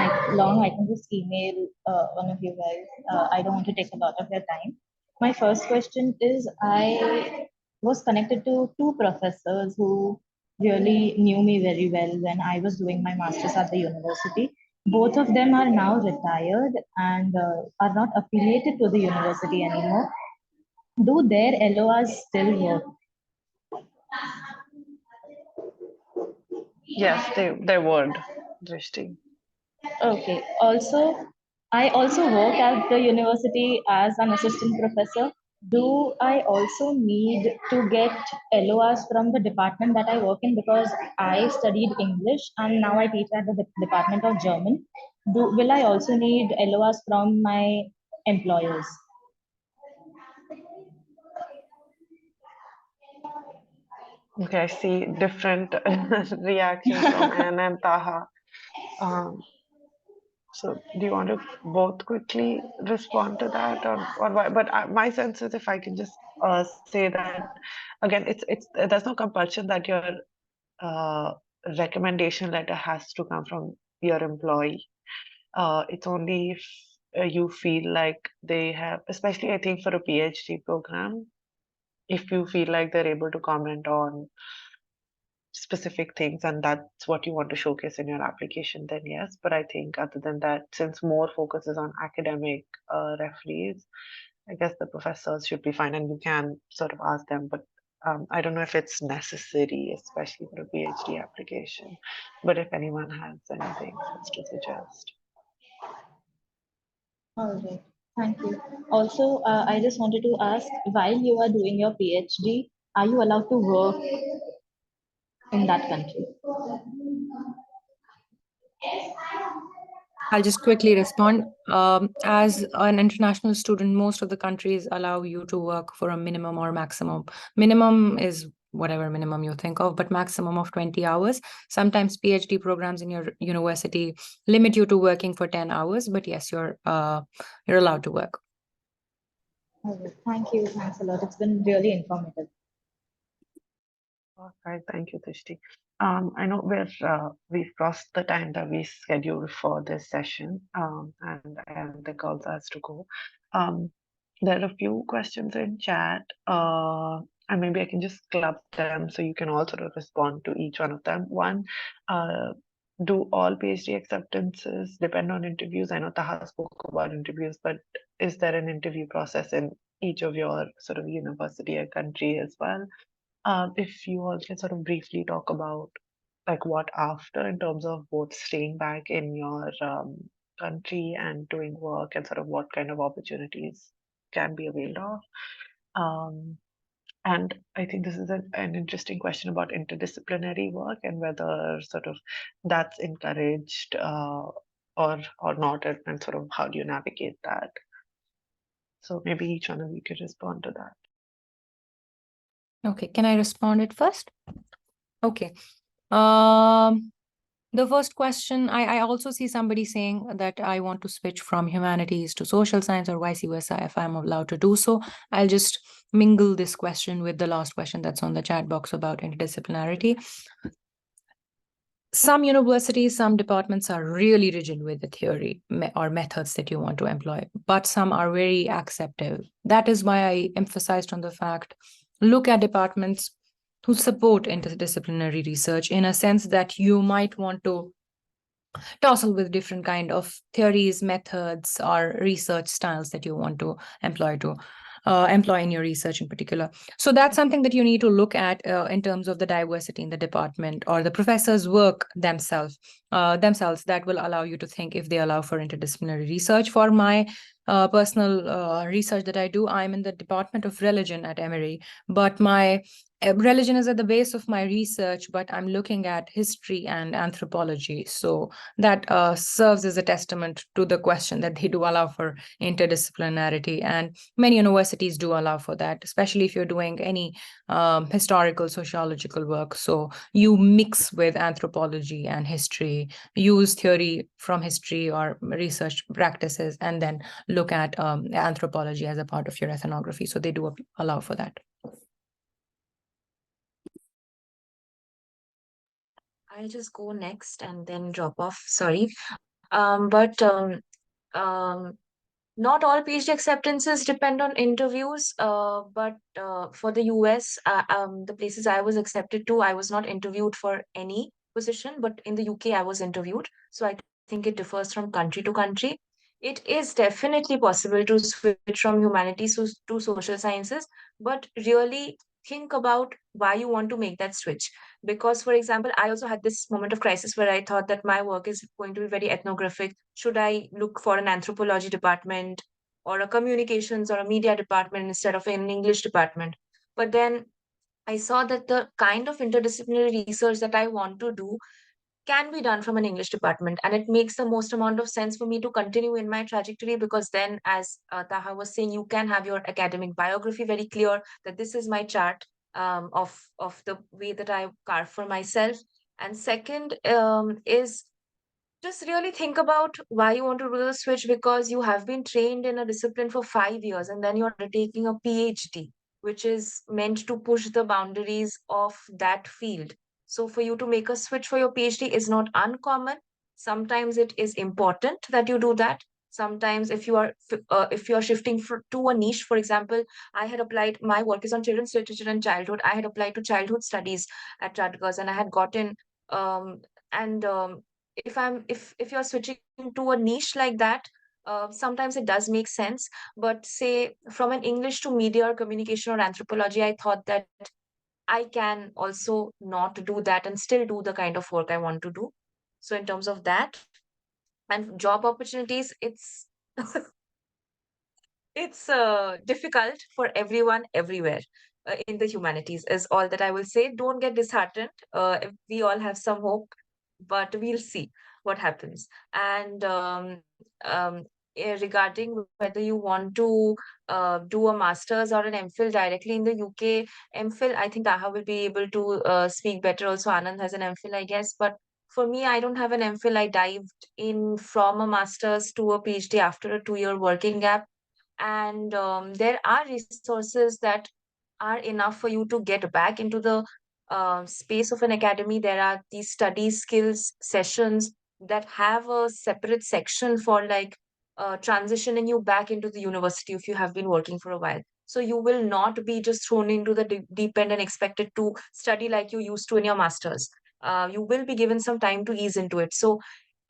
I can just email one of you guys. I don't want to take a lot of your time. My first question is, I was connected to 2 professors who really knew me very well when I was doing my master's at the university. Both of them are now retired and are not affiliated to the university anymore. Do their LORs still work? Yes, they would, Drishti. Okay. Also, I also work at the university as an assistant professor. Do I also need to get LORs from the department that I work in, because I studied English and now I teach at the Department of German? Will I also need LORs from my employers? Okay, I see different reactions from Anand and Taha. Um, so do you want to both quickly respond to that, or why? But my sense is, if I can just say that again, it's there's no compulsion that your uh, recommendation letter has to come from your employee. It's only if you feel like they have, especially I think for a PhD program, if you feel like they're able to comment on specific things and that's what you want to showcase in your application, then yes. But I think other than that, since more focus is on academic referees, I guess the professors should be fine and you can sort of ask them. But I don't know if it's necessary, especially for a PhD application. But if anyone has anything else to suggest. All right. Thank you. Also, I just wanted to ask, while you are doing your PhD, are you allowed to work in that country? I'll just quickly respond. As an international student, most of the countries allow you to work for a minimum or maximum. Minimum is whatever minimum you think of, but maximum of 20 hours. Sometimes PhD programs in your university limit you to working for 10 hours, but yes, you're allowed to work. All right. Thank you. Thanks a lot. It's been really informative. All right, thank you, Drishti. I know we've crossed the time that we scheduled for this session, and the girls has to go. There are a few questions in chat, and maybe I can just club them so you can all sort of respond to each one of them. One, do all PhD acceptances depend on interviews? I know Taha spoke about interviews, but is there an interview process in each of your sort of university or country as well? If you all can sort of briefly talk about like what after in terms of both staying back in your country and doing work and sort of what kind of opportunities can be availed of. And I think this is an interesting question about interdisciplinary work and whether sort of that's encouraged or not, and sort of how do you navigate that? So maybe each one of you could respond to that. Okay, can I respond it first? Okay. The first question, I also see somebody saying that I want to switch from humanities to social science or vice versa, if I'm allowed to do so. I'll just mingle this question with the last question that's on the chat box about interdisciplinarity. Some universities, some departments are really rigid with the theory or methods that you want to employ, but some are very acceptive. That is why I emphasized on the fact, look at departments who support interdisciplinary research in a sense that you might want to tussle with different kind of theories, methods, or research styles that you want to employ in your research in particular. So that's something that you need to look at in terms of the diversity in the department or the professors' work themselves. That will allow you to think if they allow for interdisciplinary research. For my personal research that I do, I'm in the Department of Religion at Emory, but my religion is at the base of my research, but I'm looking at history and anthropology. So that serves as a testament to the question that they do allow for interdisciplinarity. And many universities do allow for that, especially if you're doing any historical, sociological work. So you mix with anthropology and history, use theory from history or research practices, and then look at anthropology as a part of your ethnography. So they do allow for that. I'll just go next and then drop off. Sorry. But not all PhD acceptances depend on interviews. But for the US, the places I was accepted to, I was not interviewed for any position. But in the UK, I was interviewed. So I think it differs from country to country. It is definitely possible to switch from humanities to social sciences, but really think about why you want to make that switch. Because, for example, I also had this moment of crisis where I thought that my work is going to be very ethnographic. Should I look for an anthropology department or a communications or a media department instead of an English department? But then I saw that the kind of interdisciplinary research that I want to do can be done from an English department. And it makes the most amount of sense for me to continue in my trajectory, because then, as Taha was saying, you can have your academic biography very clear that this is my chart of the way that I carve for myself. And second is just really think about why you want to do the switch, because you have been trained in a discipline for 5 years and then you're undertaking a PhD, which is meant to push the boundaries of that field. So for you to make a switch for your PhD is not uncommon. Sometimes it is important that you do that. Sometimes if you are shifting to a niche, for example, I had applied, my work is on children's literature and childhood. I had applied to childhood studies at Rutgers and I had gotten and if you're switching to a niche like that, sometimes it does make sense. But say from an English to media or communication or anthropology, I thought that I can also not do that and still do the kind of work I want to do. So in terms of that and job opportunities, it's difficult for everyone everywhere in the humanities is all that I will say. Don't get disheartened. We all have some hope, but we'll see what happens. And regarding whether you want to do a master's or an MPhil directly in the UK, MPhil, I think Taha will be able to speak better. Also, Anand has an MPhil, I guess. But for me, I don't have an MPhil. I dived in from a master's to a PhD after a 2-year working gap, and there are resources that are enough for you to get back into the space of an academy. There are these study skills sessions that have a separate section for like transitioning you back into the university if you have been working for a while. So you will not be just thrown into the deep end and expected to study like you used to in your masters. You will be given some time to ease into it. So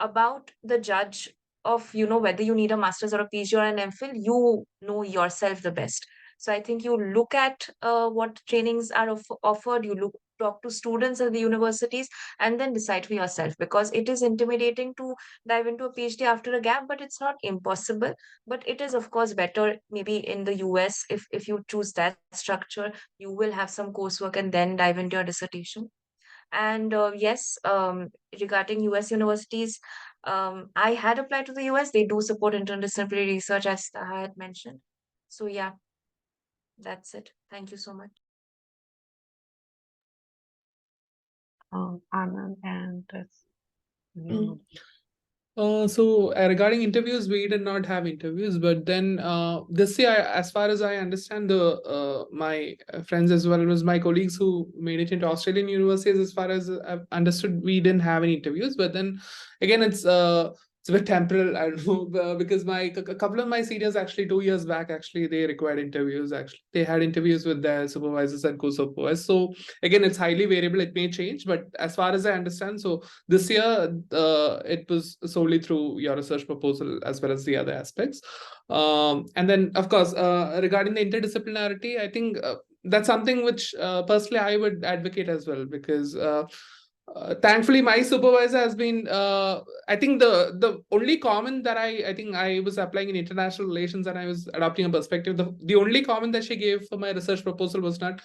about the judge of whether you need a master's or a PhD or an MPhil, you know yourself the best. So I think you look at what trainings are offered, you talk to students at the universities, and then decide for yourself, because it is intimidating to dive into a PhD after a gap, but it's not impossible. But it is of course better maybe in the US, if you choose that structure, you will have some coursework and then dive into your dissertation. And yes, regarding US universities, I had applied to the US. They do support interdisciplinary research, as I had mentioned. So yeah, that's it. Thank you so much. Anand and Regarding interviews, we did not have interviews, but then this year, as far as I understand, my friends as well as my colleagues who made it into Australian universities, as far as I've understood, we didn't have any interviews. But then again, it's a bit temporal. I don't know because a couple of my seniors actually 2 years back actually they required interviews. Actually, they had interviews with their supervisors and co-supervisors. So again, it's highly variable. It may change, but as far as I understand, so this year, it was solely through your research proposal as well as the other aspects. And then, of course, regarding the interdisciplinarity, I think that's something which personally I would advocate as well, because thankfully my supervisor has been, I think the only comment that I think I was applying in international relations and I was adopting a perspective, the only comment that she gave for my research proposal was not,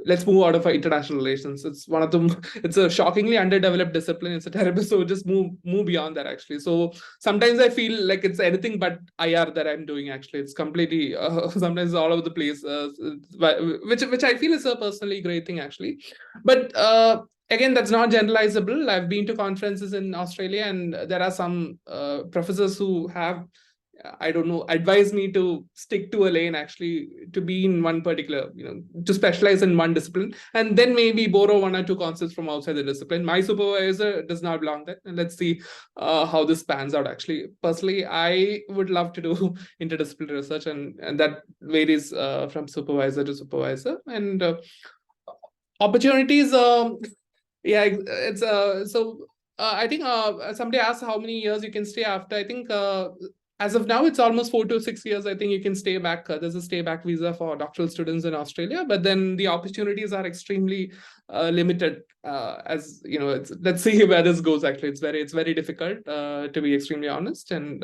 let's move out of international relations. It's one of them. It's a shockingly underdeveloped discipline. It's a terrible. So just move beyond that actually. So sometimes I feel like it's anything but IR that I'm doing actually. It's completely sometimes all over the place, which I feel is a personally great thing actually. But again, that's not generalizable. I've been to conferences in Australia, and there are some professors who have, I don't know, advise me to stick to a lane actually, to be in one particular, to specialize in one discipline, and then maybe borrow one or two concepts from outside the discipline. My supervisor does not belong there, and let's see how this pans out actually. Personally, I would love to do interdisciplinary research, and that varies from supervisor to supervisor. And opportunities, yeah, it's so I think somebody asked how many years you can stay after. I think as of now, it's almost 4 to 6 years. I think you can stay back. There's a stay back visa for doctoral students in Australia, but then the opportunities are extremely limited. As you know, let's see where this goes. Actually, it's very difficult to be extremely honest. And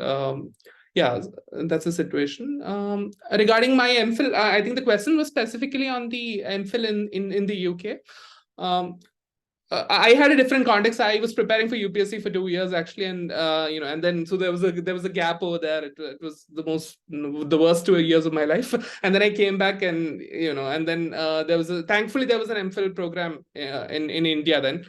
yeah, that's the situation. Regarding my MPhil, I think the question was specifically on the MPhil in the UK. I had a different context. I was preparing for UPSC for 2 years actually, and and then so there was a gap over there. It was the worst 2 years of my life, and then I came back, and and then thankfully there was an MPhil program in India then.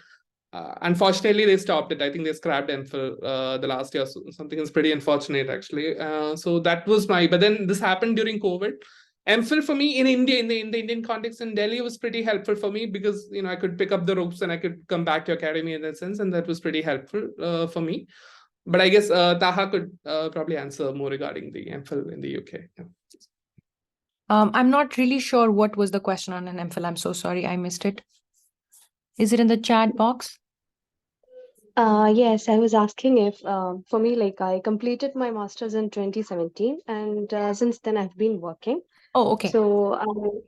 Unfortunately, they stopped it. I think they scrapped MPhil the last year. So something is pretty unfortunate actually. So that was but then this happened during COVID. MPhil for me in India, in the Indian context in Delhi, was pretty helpful for me because I could pick up the ropes and I could come back to academy in that sense, and that was pretty helpful for me. But I guess Taha could probably answer more regarding the MPhil in the UK. Yeah. I'm not really sure what was the question on an MPhil. I'm so sorry, I missed it. Is it in the chat box? Yes, I was asking if, for me, like I completed my master's in 2017, and since then I've been working. Oh, okay. So,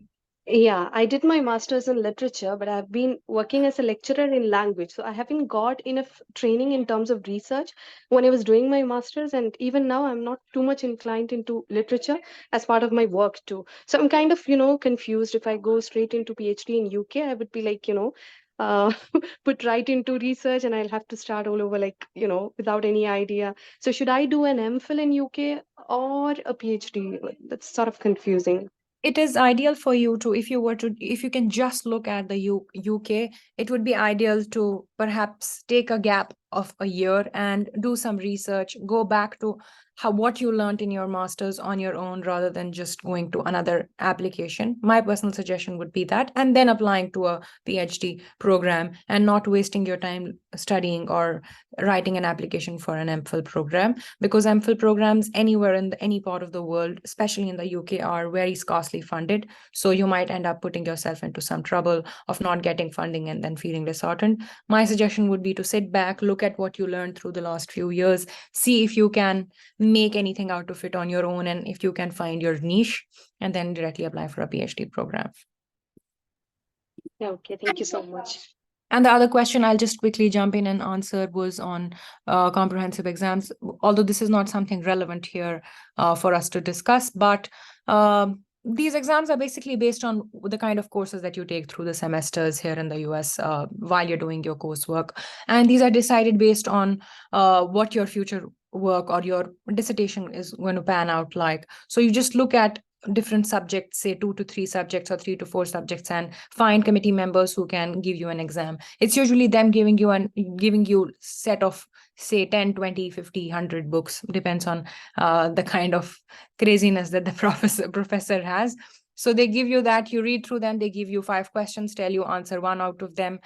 yeah, I did my master's in literature, but I've been working as a lecturer in language. So I haven't got enough training in terms of research when I was doing my master's, and even now I'm not too much inclined into literature as part of my work too. So I'm kind of, confused. If I go straight into PhD in UK, I would be like, put right into research, and I'll have to start all over, like, without any idea. So should I do an MPhil in UK or a PhD? That's sort of confusing. It is ideal for you to, if you can just look at the UK, it would be ideal to perhaps take a gap of a year and do some research, go back to what you learned in your master's on your own rather than just going to another application. My personal suggestion would be that, and then applying to a PhD program and not wasting your time studying or writing an application for an MPhil program, because MPhil programs anywhere in any part of the world, especially in the UK, are very scarcely funded. So you might end up putting yourself into some trouble of not getting funding and then feeling disheartened. My suggestion would be to sit back, look at what you learned through the last few years, see if you can make anything out of it on your own, and if you can find your niche, and then directly apply for a PhD program. Yeah, okay, thank you so much. And the other question I'll just quickly jump in and answer was on comprehensive exams, although this is not something relevant here for us to discuss, but these exams are basically based on the kind of courses that you take through the semesters here in the US while you're doing your coursework. And these are decided based on what your future work or your dissertation is going to pan out like. So you just look at different subjects, say 2 to 3 subjects or 3 to 4 subjects, and find committee members who can give you an exam. It's usually them giving you set of, say, 10, 20, 50, 100 books, depends on the kind of craziness that the professor has. So they give you that, you read through them, they give you 5 questions, tell you answer 1 out of them,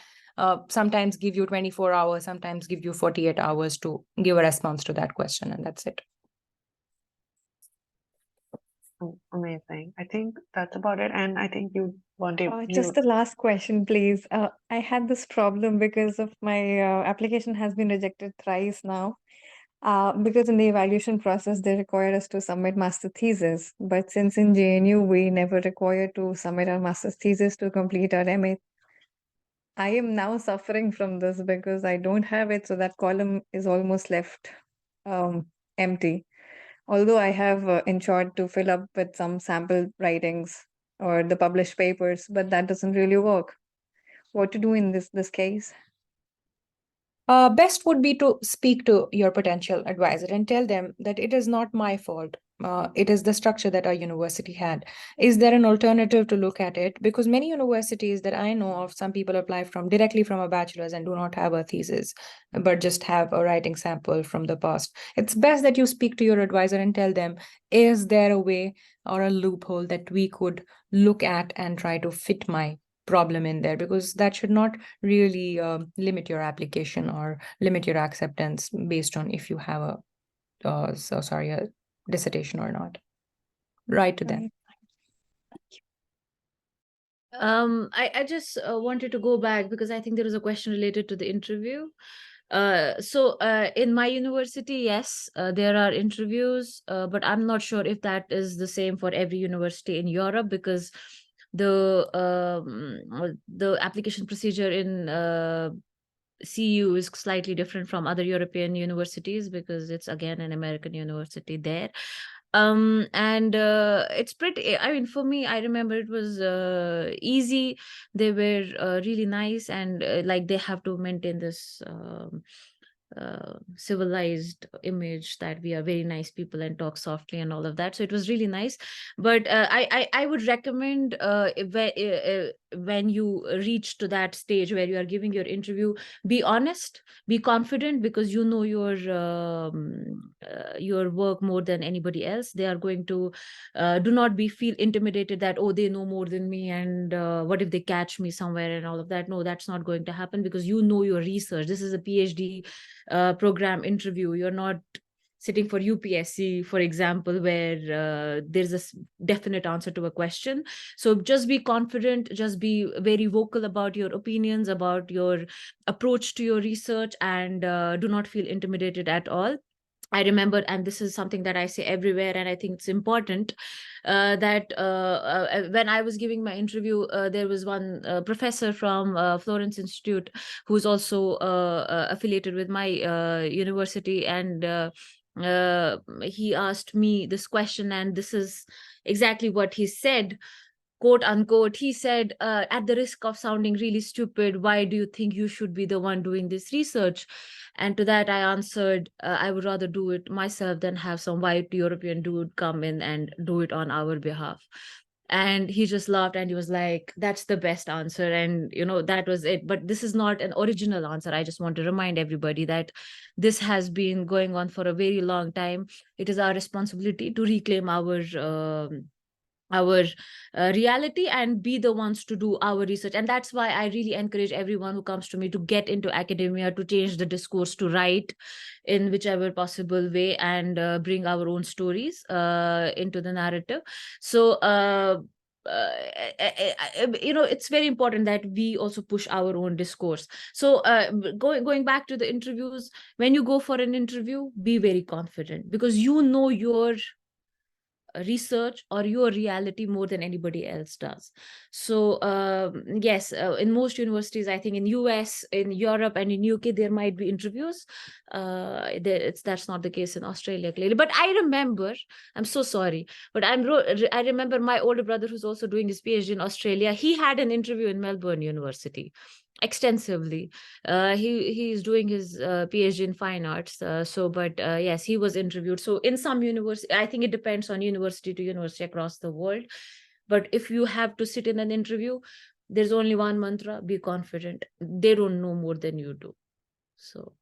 sometimes give you 24 hours, sometimes give you 48 hours to give a response to that question, and that's it. Amazing. I think that's about it. And I think you wanted Just the last question, please. I had this problem because of my application has been rejected thrice now. Because in the evaluation process, they require us to submit master thesis. But since in JNU, we never require to submit our master's thesis to complete our MA. I am now suffering from this because I don't have it. So that column is almost left empty. Although I have ensured to fill up with some sample writings or the published papers, but that doesn't really work. What to do in this case? Best would be to speak to your potential advisor and tell them that it is not my fault. It is the structure that our university had. Is there an alternative to look at it? Because many universities that I know of, some people apply directly from a bachelor's and do not have a thesis, but just have a writing sample from the past. It's best that you speak to your advisor and tell them, is there a way or a loophole that we could look at and try to fit my problem in there, because that should not really limit your application or limit your acceptance based on if you have a dissertation or not. Write to them. I just wanted to go back because I think there was a question related to the interview. So in my university, yes, there are interviews, but I'm not sure if that is the same for every university in Europe, because the application procedure in CU is slightly different from other European universities because it's again an American university there. And it's pretty, I mean, for me, I remember it was easy. They were really nice, and like they have to maintain this civilized image that we are very nice people and talk softly and all of that. So it was really nice. But I would recommend when you reach to that stage where you are giving your interview, be honest, be confident, because you know your work more than anybody else. They are going to do not feel intimidated that, oh, they know more than me, and what if they catch me somewhere and all of that. No, that's not going to happen, because you know your research. This is a PhD program interview. You're not sitting for UPSC, for example, where there's a definite answer to a question. So just be confident, just be very vocal about your opinions, about your approach to your research, and do not feel intimidated at all. I remember, and this is something that I say everywhere, and I think it's important, that when I was giving my interview, there was one professor from Florence Institute who's also affiliated with my university, and he asked me this question, and this is exactly what he said, quote unquote. He said, at the risk of sounding really stupid, why do you think you should be the one doing this research? And to that I answered, I would rather do it myself than have some white European dude come in and do it on our behalf. And he just laughed, and he was like, that's the best answer. And that was it. But this is not an original answer. I just want to remind everybody that this has been going on for a very long time. It is our responsibility to reclaim our reality and be the ones to do our research. And that's why I really encourage everyone who comes to me to get into academia, to change the discourse, to write in whichever possible way, and bring our own stories into the narrative. So it's very important that we also push our own discourse. So going back to the interviews, when you go for an interview, be very confident, because you know your research or your reality more than anybody else does. So yes, in most universities, I think in US, in Europe, and in UK, there might be interviews. That's not the case in Australia, clearly. But I remember, I'm so sorry, but I remember my older brother, who's also doing his PhD in Australia, he had an interview in Melbourne University. extensively. He's doing his PhD in fine arts. But yes, he was interviewed. So in some university, I think it depends on university to university across the world. But if you have to sit in an interview, there's only one mantra: be confident. They don't know more than you do. So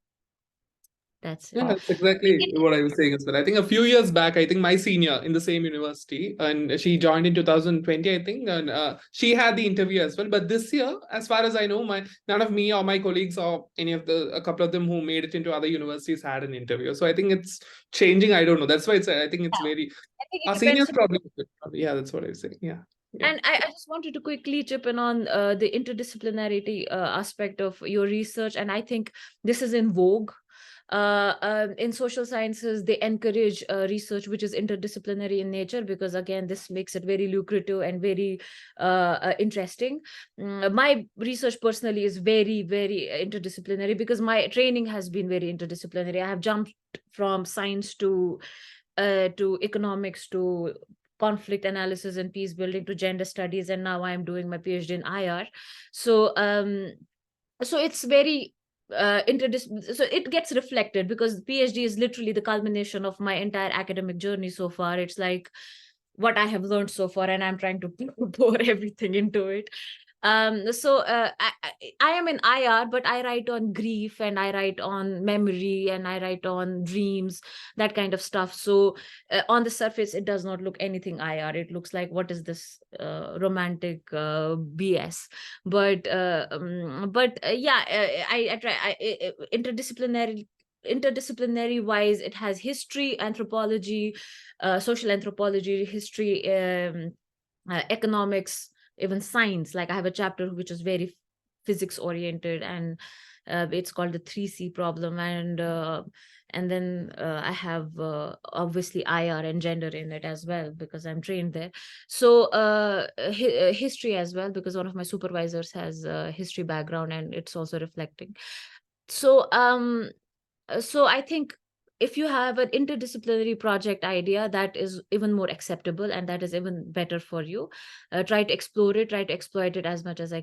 that's it. Yeah, that's exactly what I was saying as well. I think a few years back, I think my senior in the same university, and she joined in 2020, I think, and she had the interview as well. But this year, as far as I know, none of me or my colleagues or a couple of them who made it into other universities had an interview. So I think it's changing. I don't know. That's why I think it's very. I think it Our depends seniors probably. Yeah, that's what I was saying. Yeah. Yeah. And I just wanted to quickly chip in on the interdisciplinarity aspect of your research. And I think this is in vogue. In social sciences, they encourage research which is interdisciplinary in nature, because again, this makes it very lucrative and very interesting. My research personally is very, very interdisciplinary, because my training has been very interdisciplinary. I have jumped from science to economics to conflict analysis and peace building to gender studies, and now I'm doing my PhD in IR. So it's very so it gets reflected, because PhD is literally the culmination of my entire academic journey so far. It's like what I have learned so far, and I'm trying to pour everything into it. I am in IR, but I write on grief, and I write on memory, and I write on dreams, that kind of stuff. So on the surface, it does not look anything IR. It looks like, what is this romantic BS? But yeah, I try. Interdisciplinary wise, it has history, anthropology, social anthropology, history, economics, even science. Like I have a chapter which is very physics oriented, and it's called the 3C problem. And then I have obviously IR and gender in it as well, because I'm trained there. So history as well, because one of my supervisors has a history background, and it's also reflecting. So I think if you have an interdisciplinary project idea, that is even more acceptable, and that is even better for you. Try to explore it, try to exploit it as much as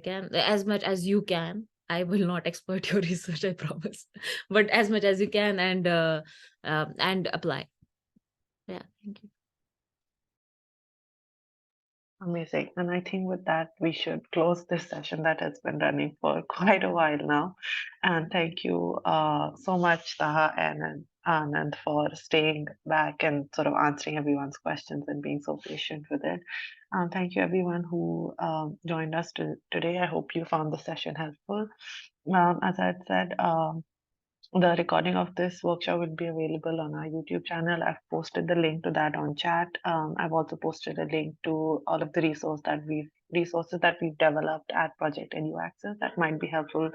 much as you can. I will not exploit your research, I promise, but as much as you can, and apply. Yeah, thank you. Amazing. And I think with that, we should close this session that has been running for quite a while now. And thank you so much, Taha and Anand, for staying back and sort of answering everyone's questions and being so patient with it. Thank you, everyone who joined us today. I hope you found the session helpful. As I had said, the recording of this workshop will be available on our YouTube channel. I've posted the link to that on chat. I've also posted a link to all of the resources that we've developed at Project EduAccess that might be helpful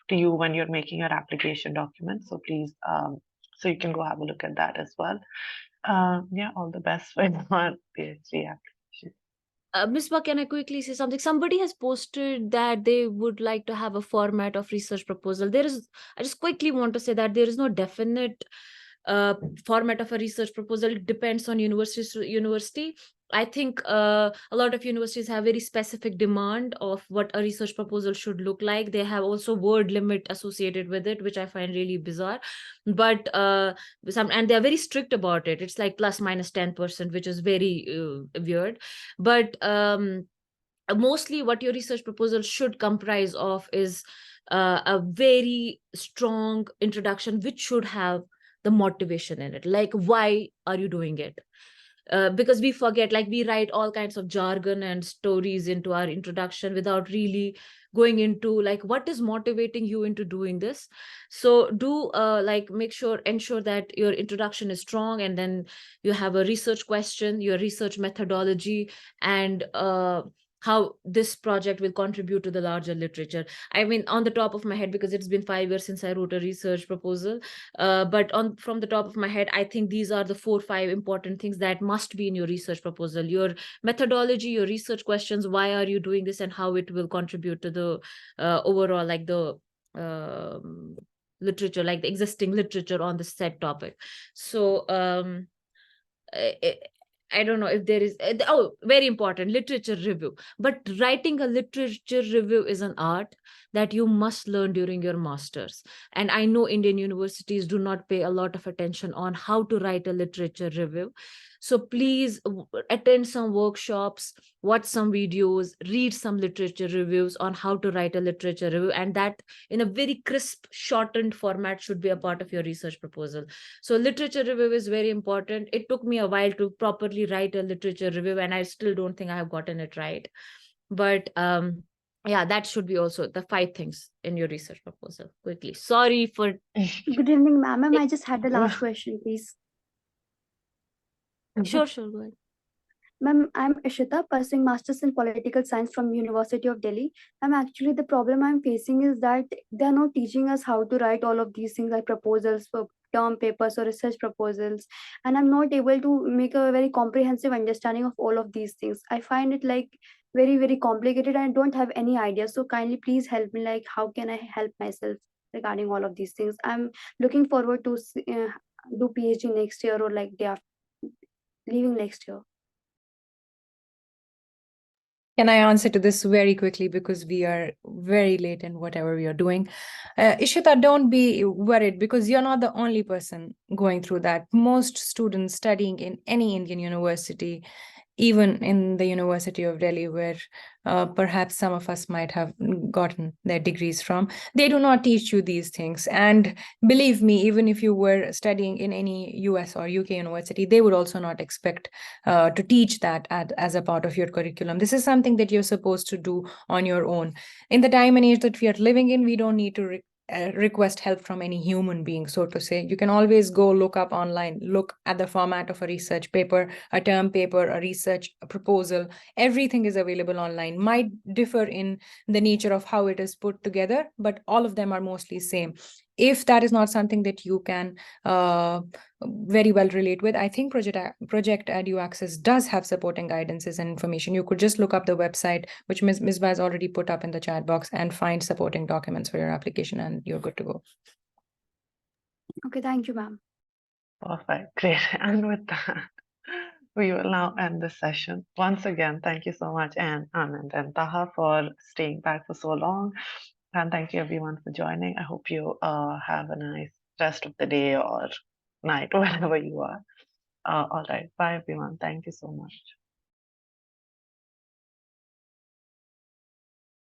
to you when you're making your application document. So please, so you can go have a look at that as well. Yeah, all the best for your PhD application. Ms. Ba, can I quickly say something? Somebody has posted that they would like to have a format of research proposal. I just quickly want to say that there is no definite format of a research proposal. It depends on university to university. I think a lot of universities have very specific demand of what a research proposal should look like. They have also word limit associated with it, which I find really bizarre. But and they're very strict about it. It's like plus minus 10%, which is very weird. But mostly what your research proposal should comprise of is a very strong introduction, which should have the motivation in it. Like, why are you doing it? Because we forget, like we write all kinds of jargon and stories into our introduction without really going into like what is motivating you into doing this. So do ensure that your introduction is strong, and then you have a research question, your research methodology, and how this project will contribute to the larger literature. I mean, on the top of my head, because it's been 5 years since I wrote a research proposal, but from the top of my head, I think these are the 4 or 5 important things that must be in your research proposal: your methodology, your research questions, why are you doing this, and how it will contribute to the overall, like the literature, like the existing literature on the said topic. So I don't know if there is, very important, literature review. But writing a literature review is an art that you must learn during your master's. And I know Indian universities do not pay a lot of attention on how to write a literature review. So please attend some workshops, watch some videos, read some literature reviews on how to write a literature review, and that in a very crisp, shortened format should be a part of your research proposal. So literature review is very important. It took me a while to properly write a literature review, and I still don't think I have gotten it right. But yeah, that should be also the 5 things in your research proposal. Quickly. Sorry for. Good evening, ma'am. I just had the last question, please. Sure, go ahead. Ma'am, I'm Ishita, pursuing Masters in Political Science from University of Delhi. Actually, the problem I'm facing is that they're not teaching us how to write all of these things like proposals for term papers or research proposals. And I'm not able to make a very comprehensive understanding of all of these things. I find it like very, very complicated and I don't have any idea. So kindly please help me, like how can I help myself regarding all of these things? I'm looking forward to do PhD next year or like day after leaving next year. Can I answer to this very quickly because we are very late in whatever we are doing? Ishita, don't be worried because you're not the only person going through that. Most students studying in any Indian university, even in the University of Delhi, where perhaps some of us might have gotten their degrees from, they do not teach you these things. And believe me, even if you were studying in any US or UK university, they would also not expect to teach that as a part of your curriculum. This is something that you're supposed to do on your own. In the time and age that we are living in, we don't need to request help from any human being, so to say. You can always go look up online, look at the format of a research paper, a term paper, a research proposal. Everything is available online. Might differ in the nature of how it is put together, but all of them are mostly same. If that is not something that you can very well relate with, I think Project EduAccess does have supporting guidances and information. You could just look up the website, which Ms. Baz already put up in the chat box, and find supporting documents for your application, and you're good to go. Okay, thank you, ma'am. Perfect, great. And with that, we will now end this session. Once again, thank you so much, Anand and Taha, for staying back for so long. And thank you everyone for joining. I hope you have a nice rest of the day or night, wherever you are. All right. Bye, everyone. Thank you so much.